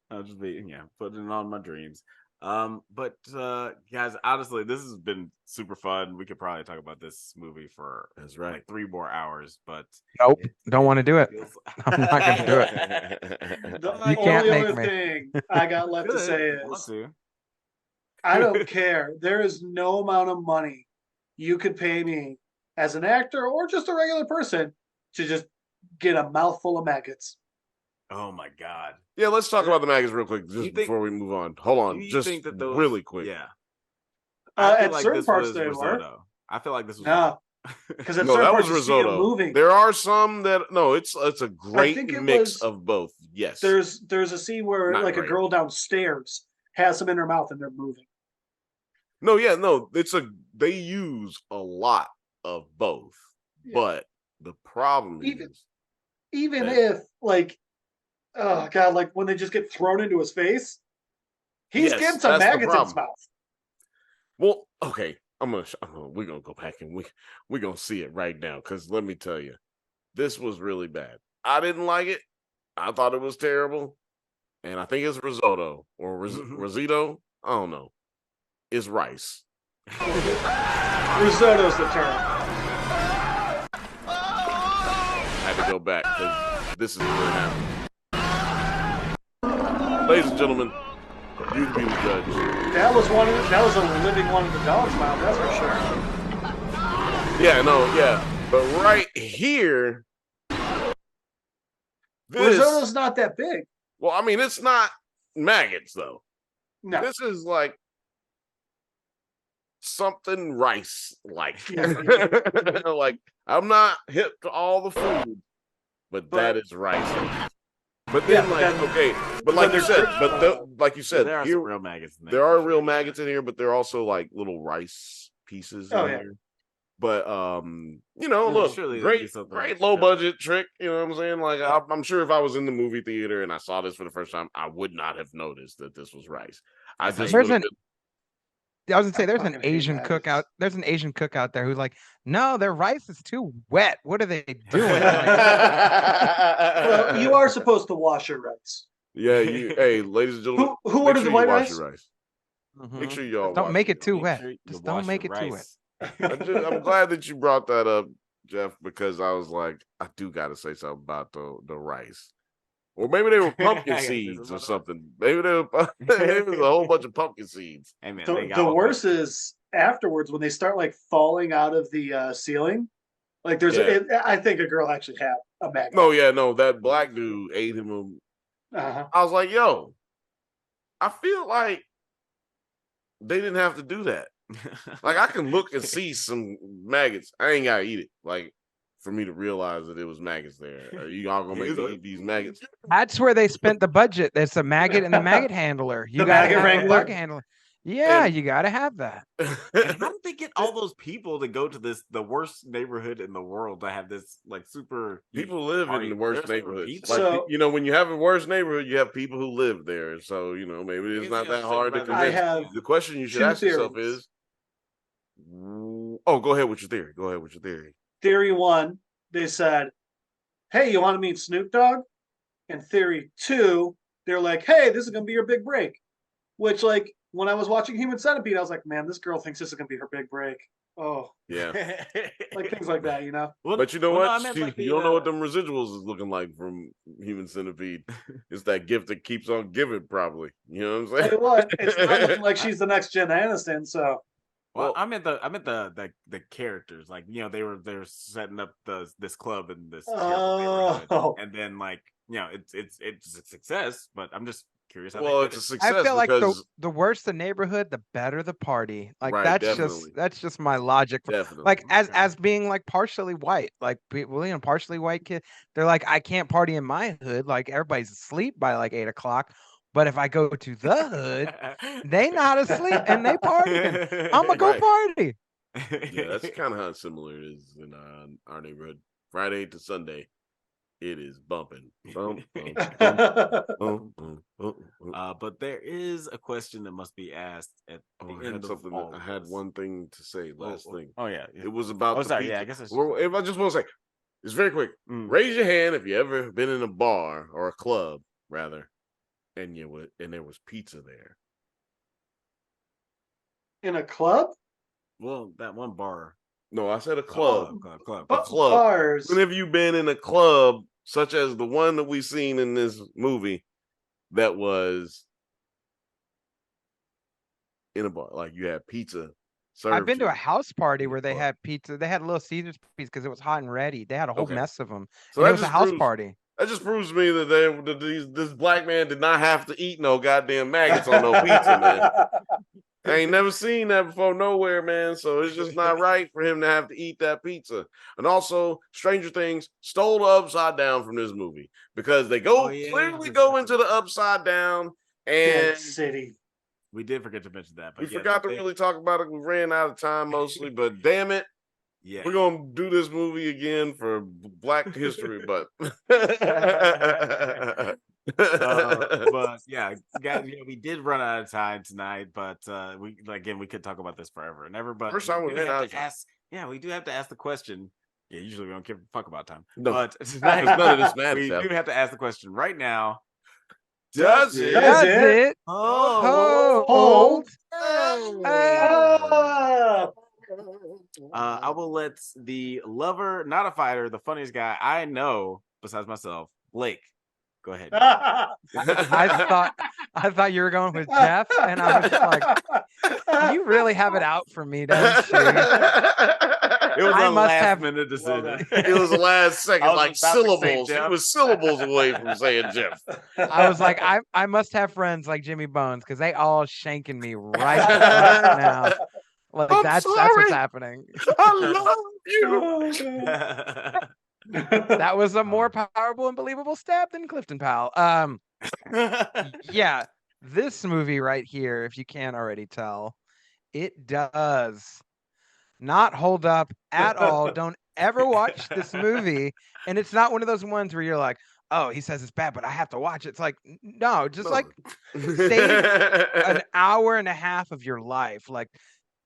I'll just be putting it on my dreams. But guys, honestly, this has been super fun. We could probably talk about this movie for like 3 more hours, but nope, don't want to do it. I'm not gonna do it. The only other thing I got left to say is I don't care. There is no amount of money you could pay me as an actor or just a regular person to just get a mouthful of maggots. Oh my God. Yeah, let's talk about the maggots real quick before we move on. Hold on, just really quick. Yeah. At certain parts they were. I feel like this was no, because that was risotto. Moving. There are some that it's a great mix of both. Yes, there's a scene where a girl downstairs has them in her mouth and they're moving. They use a lot of both, but the problem is if oh God, like when they just get thrown into his face, he's getting some maggots in his mouth. Well, okay, we're gonna go back and we're gonna see it right now, because let me tell you, this was really bad. I didn't like it. I thought it was terrible, and I think it's risotto or risotto. I don't know. It's rice. Risotto's the term. I had to go back because this is what happened. Ladies and gentlemen, you be the judge. That was a living one of the dog's mouth, that's for sure. Yeah, no, yeah. But right here, Risotto's not that big. Well, I mean, it's not maggots though. No. This is like something rice like. Like, I'm not hip to all the food, but that is rice. But then, like you said, there are some real maggots in there. There are real maggots in here, but they're also like little rice pieces in here. But look, great low budget trick. You know what I'm saying? Like, I'm sure if I was in the movie theater and I saw this for the first time, I would not have noticed that this was rice. I was gonna say there's an Asian cook out. There's an Asian cook out there who's like, no, their rice is too wet. What are they doing? Well, you are supposed to wash your rice. Yeah, hey, ladies and gentlemen, who ordered the white rice? Mm-hmm. Make sure y'all don't make it too wet. Sure Just don't make it too wet. I'm glad that you brought that up, Jeff, because I was like, I do got to say something about the rice. Or maybe they were pumpkin seeds or something. Maybe there was a whole bunch of pumpkin seeds. Hey, man, the worst is afterwards when they start like falling out of the ceiling. Like I think a girl actually had a maggot. No, that black dude ate him. I was like, yo, I feel like they didn't have to do that. Like, I can look and see some maggots. I ain't gotta eat it. Like, for me to realize that it was maggots there. Are you all gonna make me eat these maggots? That's where they spent the budget. There's a maggot and the maggot handler. You got to have a maggot handler. Yeah, you got to have that. And how did they get all those people to go to the worst neighborhood in the world to have this like super? People live in the worst neighborhoods. Like, when you have a worst neighborhood, you have people who live there. So maybe it's not that hard to convince. The question you should ask yourself is, go ahead with your theory. Theory 1, they said, hey, you want to meet Snoop Dogg? And theory 2, they're like, hey, this is going to be your big break. Which, like, when I was watching Human Centipede, I was like, man, this girl thinks this is going to be her big break. Oh. Yeah. Like, things like that, But you know what? You don't know what them residuals is looking like from Human Centipede. It's that gift that keeps on giving, probably. You know what I'm saying? Hey, what? It's not looking like she's the next Jen Aniston, so... Well, I meant the characters, like they're setting up this club in this neighborhood, and then it's a success, but I'm just curious. It's a success. I feel like the worse the neighborhood, the better the party. Like that's just my logic. Definitely. Like as being like partially white, like partially white kid, they're like, I can't party in my hood. Like everybody's asleep by like 8 o'clock. But if I go to the hood, they not asleep and they partying. I'm gonna go party. Yeah, that's kind of how similar it is in our neighborhood. Friday to Sunday, it is bumping. But there is a question that must be asked at the end of all I had one thing to say. Last thing. Oh yeah. It was about. Sorry. Yeah, I guess. If I just want to say, it's very quick. Raise your hand if you ever been in a bar or a club, rather. And there was pizza there. In a club? Well, that one bar. No, I said a club. Club. A club. Bars. When have you been in a club such as the one that we've seen in this movie that was in a bar? Like, you had pizza served. I've been to a house party where they had pizza. They had Little Caesars pizza because it was hot and ready. They had a whole mess of them. So it was a house party. That just proves to me that this black man did not have to eat no goddamn maggots on no pizza, man. I ain't never seen that before nowhere, man. So it's just not right for him to have to eat that pizza. And also, Stranger Things stole the upside down from this movie because they clearly go into the upside down and City. We did forget to mention that, but we forgot to really talk about it. We ran out of time mostly, but damn it. Yeah, we're gonna do this movie again for Black History, but yeah, guys, we did run out of time tonight, but we could talk about this forever and ever. But first time we ran out of time. We do have to ask the question. Yeah, usually we don't give a fuck about time, no, but none of this matters. We do have to ask the question right now. Does it hold? I will let the lover, not a fighter, the funniest guy I know besides myself, Blake. Go ahead. I thought you were going with Jeff, and I was just like, you really have it out for me, don't you? It was I a must last have- minute decision. It was the last second, I was like about to say syllables. He Jeff. was syllables away from saying Jeff. I was like, I must have friends like Jimmy Bones because they all shanking me right the fuck now. Like I'm that's what's sorry. happening. I love you. Oh, God. That was a more powerful and believable stab than Clifton Powell. Yeah, this movie right here, if you can't already tell, it does not hold up at all. Don't ever watch this movie. And it's not one of those ones where you're like, oh, he says it's bad, but I have to watch it. It's like, no, just like save an hour and a half of your life, like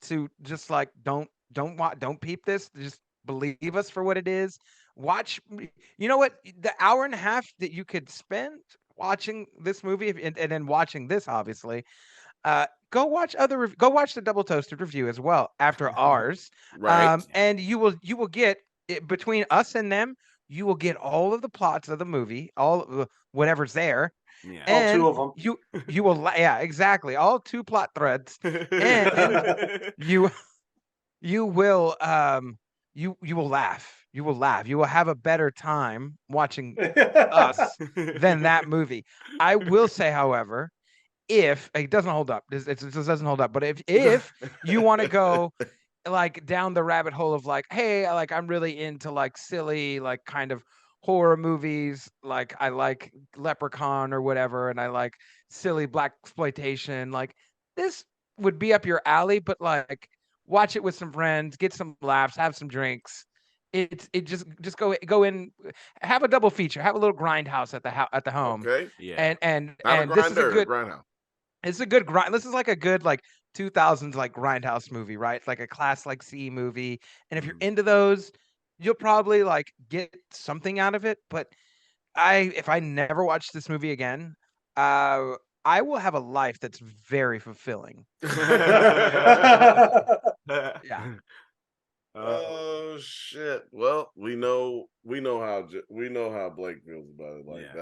to just like don't peep this. Just believe us for what it is. Watch. You know what? The hour and a half that you could spend watching this movie and then watching this, obviously. Go watch go watch the Double Toasted review as well after ours. Right. And you will get between us and them, you will get all of the plots of the movie, all whatever's there. Yeah. All And two of them. You will yeah, exactly. All two plot threads. And you will you will laugh. You will laugh. You will have a better time watching us than that movie. I will say, however, if it doesn't hold up, it just doesn't hold up. But if you want to go like down the rabbit hole of like, hey, like I'm really into like silly, like kind of horror movies, like I like Leprechaun or whatever, and I like silly black exploitation, like this would be up your alley. But like, watch it with some friends, get some laughs, have some drinks. It just go in, have a double feature, have a little grindhouse at the home. Okay. Yeah. And Not a this is a grinder, good grindhouse. it's a good grind. This is like a good like 2000s like grindhouse movie, right? It's like a class like C movie. And if you're into those, you'll probably like get something out of it. But if I never watch this movie again, I will have a life that's very fulfilling. Yeah. Oh shit! Well, we know how Blake feels about it. Like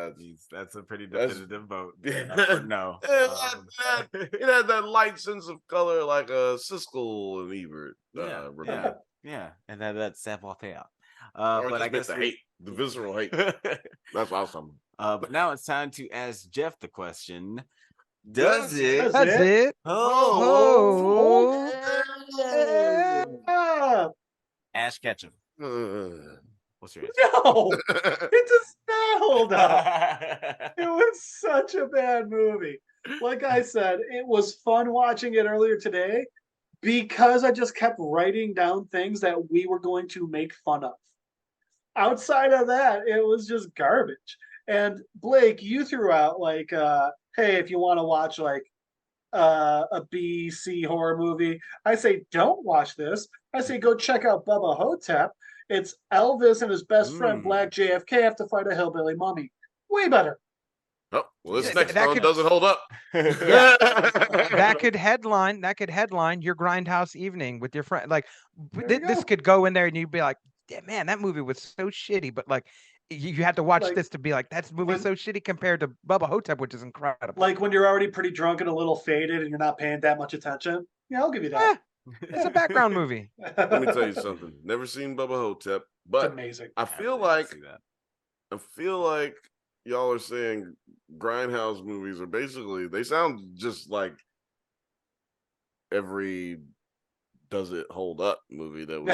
that's a pretty that's- definitive vote. Yeah. No. It had that light sense of color like a Siskel and Ebert. Yeah. Yeah. And that savoir-faire. Or But I guess the hate, the visceral hate. That's awesome. But now it's time to ask Jeff the question. Does it? That's it. Oh. Ash Ketchum. What's your answer? No, it does not hold up. It was such a bad movie. Like I said, it was fun watching it earlier today because I just kept writing down things that we were going to make fun of. Outside of that, it was just garbage. And Blake, you threw out like, hey, if you want to watch like a B, C horror movie, I say don't watch this. I say go check out Bubba Hotep. It's Elvis and his best friend Black JFK have to fight a hillbilly mummy. Way better. Oh, well, this Yeah, next that one could- doesn't hold up. Yeah. that could headline your grindhouse evening with your friend. Like this could go in there and you'd be like, yeah, man, that movie was so shitty. But like you had to watch Like, this to be like, that movie's so shitty compared to Bubba Hotep, which is incredible. Like when you're already pretty drunk and a little faded and you're not paying that much attention. Yeah, I'll give you that. It's a background movie. Let me tell you something. Never seen Bubba Hotep, but It's amazing. I feel like y'all are saying grindhouse movies are basically, they sound just like every Does It Hold Up movie that we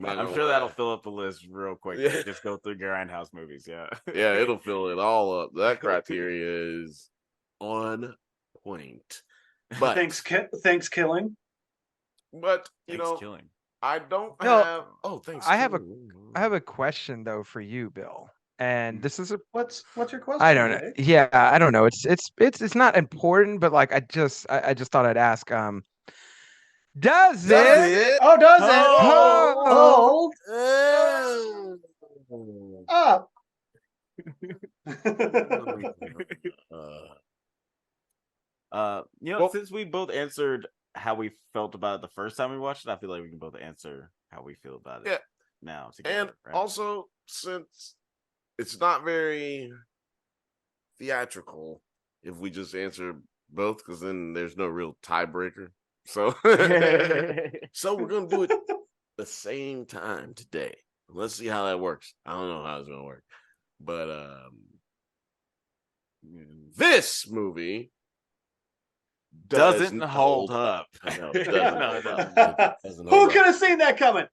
I'm sure that'll fill up the list real quick. Yeah. Just go through grindhouse movies. Yeah. Yeah, it'll fill it all up. That criteria is on point. But Thanks killing. But you Thanks know, killing. I don't No, have. Oh, thanks. I have a question though for you, Bill. And this is What's your question? I don't know. Blake? Yeah, I don't know. It's not important, but like I just thought I'd ask. Does it? Oh, does it? Oh. Hold up. You know, since we both answered how we felt about it the first time we watched it, I feel like we can both answer how we feel about it. Yeah. Now together, And right? also, since it's not very theatrical, if we just answer both, because then there's no real tiebreaker. So, so we're gonna do it the same time today. Let's see how that works. I don't know how it's gonna work, but this movie doesn't hold up. No, it doesn't. No, it doesn't Who hold could up. have seen that coming?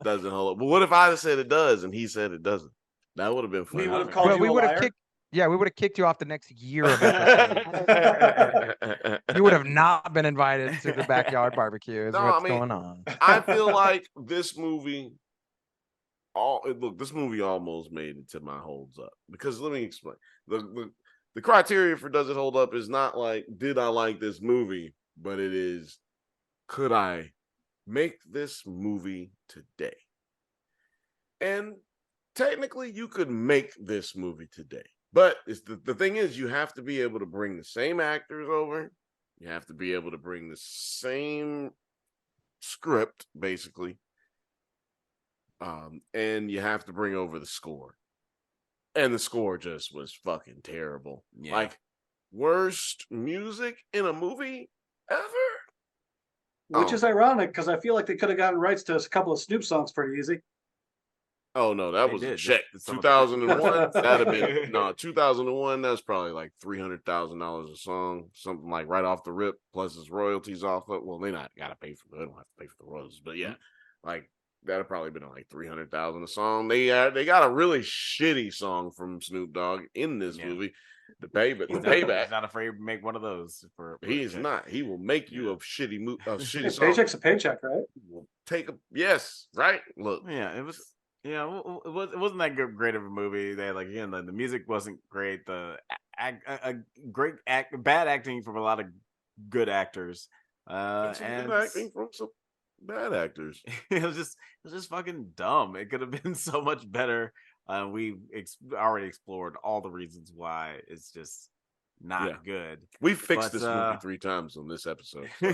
Doesn't hold up. But what if I said it does and he said it doesn't? That would have been funny. We would have called you we a would have liar. kicked. Yeah, we would have kicked you off the next year of episodes. You would have not been invited to the backyard barbecue. Is what's going on. I feel like this movie. This movie almost made it to my holds up, because let me explain. The criteria for does it hold up is not like did I like this movie, but it is could I make this movie today? And technically you could make this movie today, but it's the thing is you have to be able to bring the same actors over. You have to be able to bring the same script, basically. And you have to bring over the score. And the score just was fucking terrible. Yeah. Like, worst music in a movie ever? Which is ironic, because I feel like they could have gotten rights to a couple of Snoop songs pretty easy. Oh, no, that They was a did. check. Some of 2001, that'd have been, no, 2001, that's probably like $300,000 a song, something like right off the rip, plus his royalties off it. Well, they don't have to pay for the royalties, but yeah, like, that'd have probably been like $300,000 a song. They got a really shitty song from Snoop Dogg in this movie. The payback. He's not afraid to make one of those. He is not. He will make you a shitty Hey, song. paycheck's a paycheck, right? Will take a right. Look, Yeah, it was. Yeah, it wasn't that great of a movie. They like again, the music wasn't great. The bad acting from a lot of good actors. And good acting from some bad actors. it was just fucking dumb. It could have been so much better. We already explored all the reasons why it's just not good. We fixed this movie 3 times on this episode. So.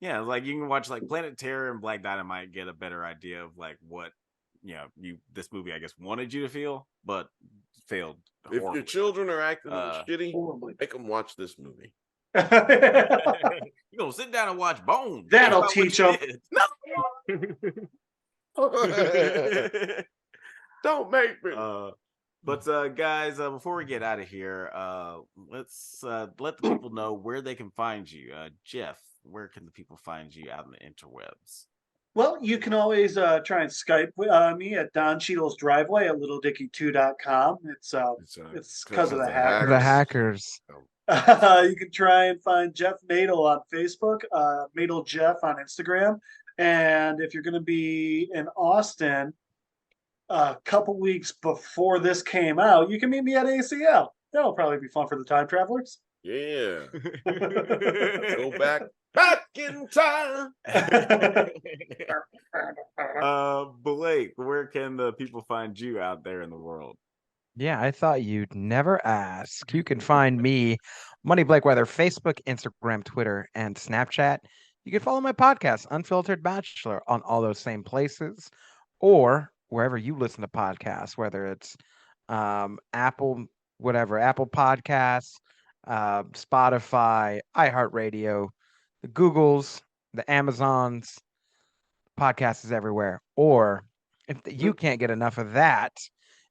Yeah, like you can watch like Planet Terror and Black Dynamite, get a better idea of like what this movie I guess wanted you to feel, but failed. If your children are acting shitty, horribly. make them watch this movie. You gonna sit down and watch Bone. That'll teach them. Don't make me. But guys, before we get out of here, let's let the people know where they can find you. Jeff, where can the people find you out in the interwebs? Well, you can always try and Skype me at Don Cheadle's driveway at littledickie2.com. It's because of the hackers. The hackers. You can try and find Jeff Madel on Facebook, Madel Jeff on Instagram. And if you're going to be in Austin a couple weeks before this came out, you can meet me at ACL. That'll probably be fun for the time travelers. Yeah. Go back in time. Blake, where can the people find you out there in the world? Yeah, I thought you'd never ask. You can find me, moneyblakeweather, Facebook, Instagram, Twitter, and Snapchat. You can follow my podcast, Unfiltered Bachelor, on all those same places, or wherever you listen to podcasts, whether it's Apple Podcasts, Spotify, iHeartRadio, the Googles, the Amazons. Podcast is everywhere. Or if you can't get enough of that,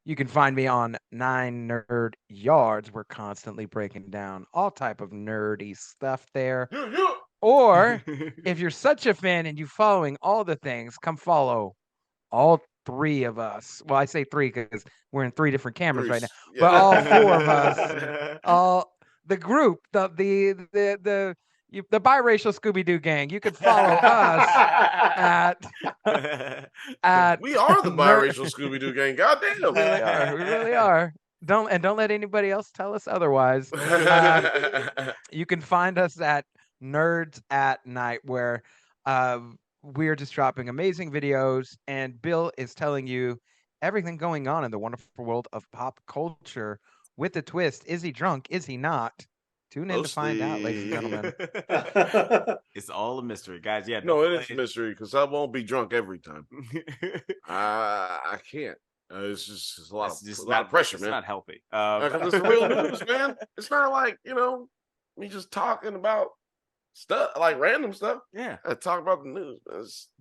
you can find me on 9 Nerd Yards. We're constantly breaking down all type of nerdy stuff there. Or if you're such a fan and you're following all the things, come follow all 3 of us. Well, I say 3 because we're in 3 different cameras right now. Yeah. But all 4 of us, all the group, the biracial Scooby-Doo gang. You can follow us at we are the biracial Scooby-Doo gang. Goddamn. We really are. Don't let anybody else tell us otherwise. You can find us at Nerds at Night, where we're just dropping amazing videos, and Bill is telling you everything going on in the wonderful world of pop culture with the twist. Is he drunk? Is he not? Tune in to find out, ladies and gentlemen. It's all a mystery, guys. Yeah, no, it is a mystery because I won't be drunk every time. I can't. It's just a lot of pressure, man. It's not healthy. It's the real news, man. It's not like me just talking about stuff, like random stuff. Yeah, talk about the news.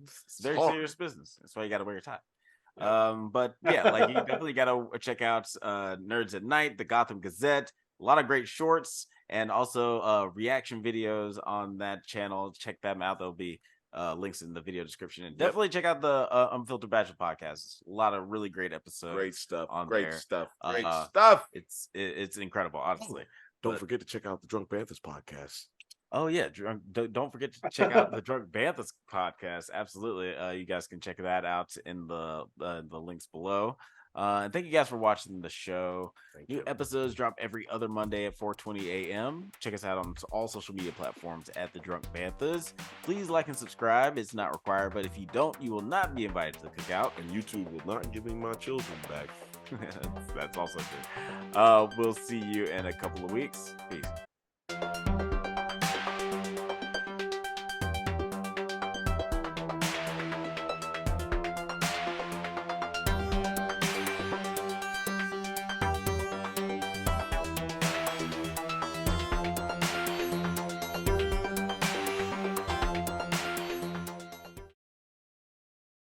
it's very hard. serious business. That's why you got to wear your tie. But yeah, like you definitely got to check out Nerds at Night, the Gotham Gazette. A lot of great shorts and also reaction videos on that channel. Check them out. There'll be links in the video description. And definitely check out the Unfiltered Bachelor podcast. A lot of really great episodes. Great stuff. On Great there. stuff. Great stuff. It's incredible, honestly. Don't forget to check out the Drunk Panthers podcast. Oh yeah, don't forget to check out the Drunk Panthers podcast. Absolutely, you guys can check that out in the links below. And thank you guys for watching the show. New episodes drop every other Monday at 4:20 a.m. Check us out on all social media platforms at the Drunk Panthers. Please like and subscribe. It's not required, but if you don't, you will not be invited to the cookout. And YouTube will not give me my children back. That's also true. We'll see you in a couple of weeks. Peace.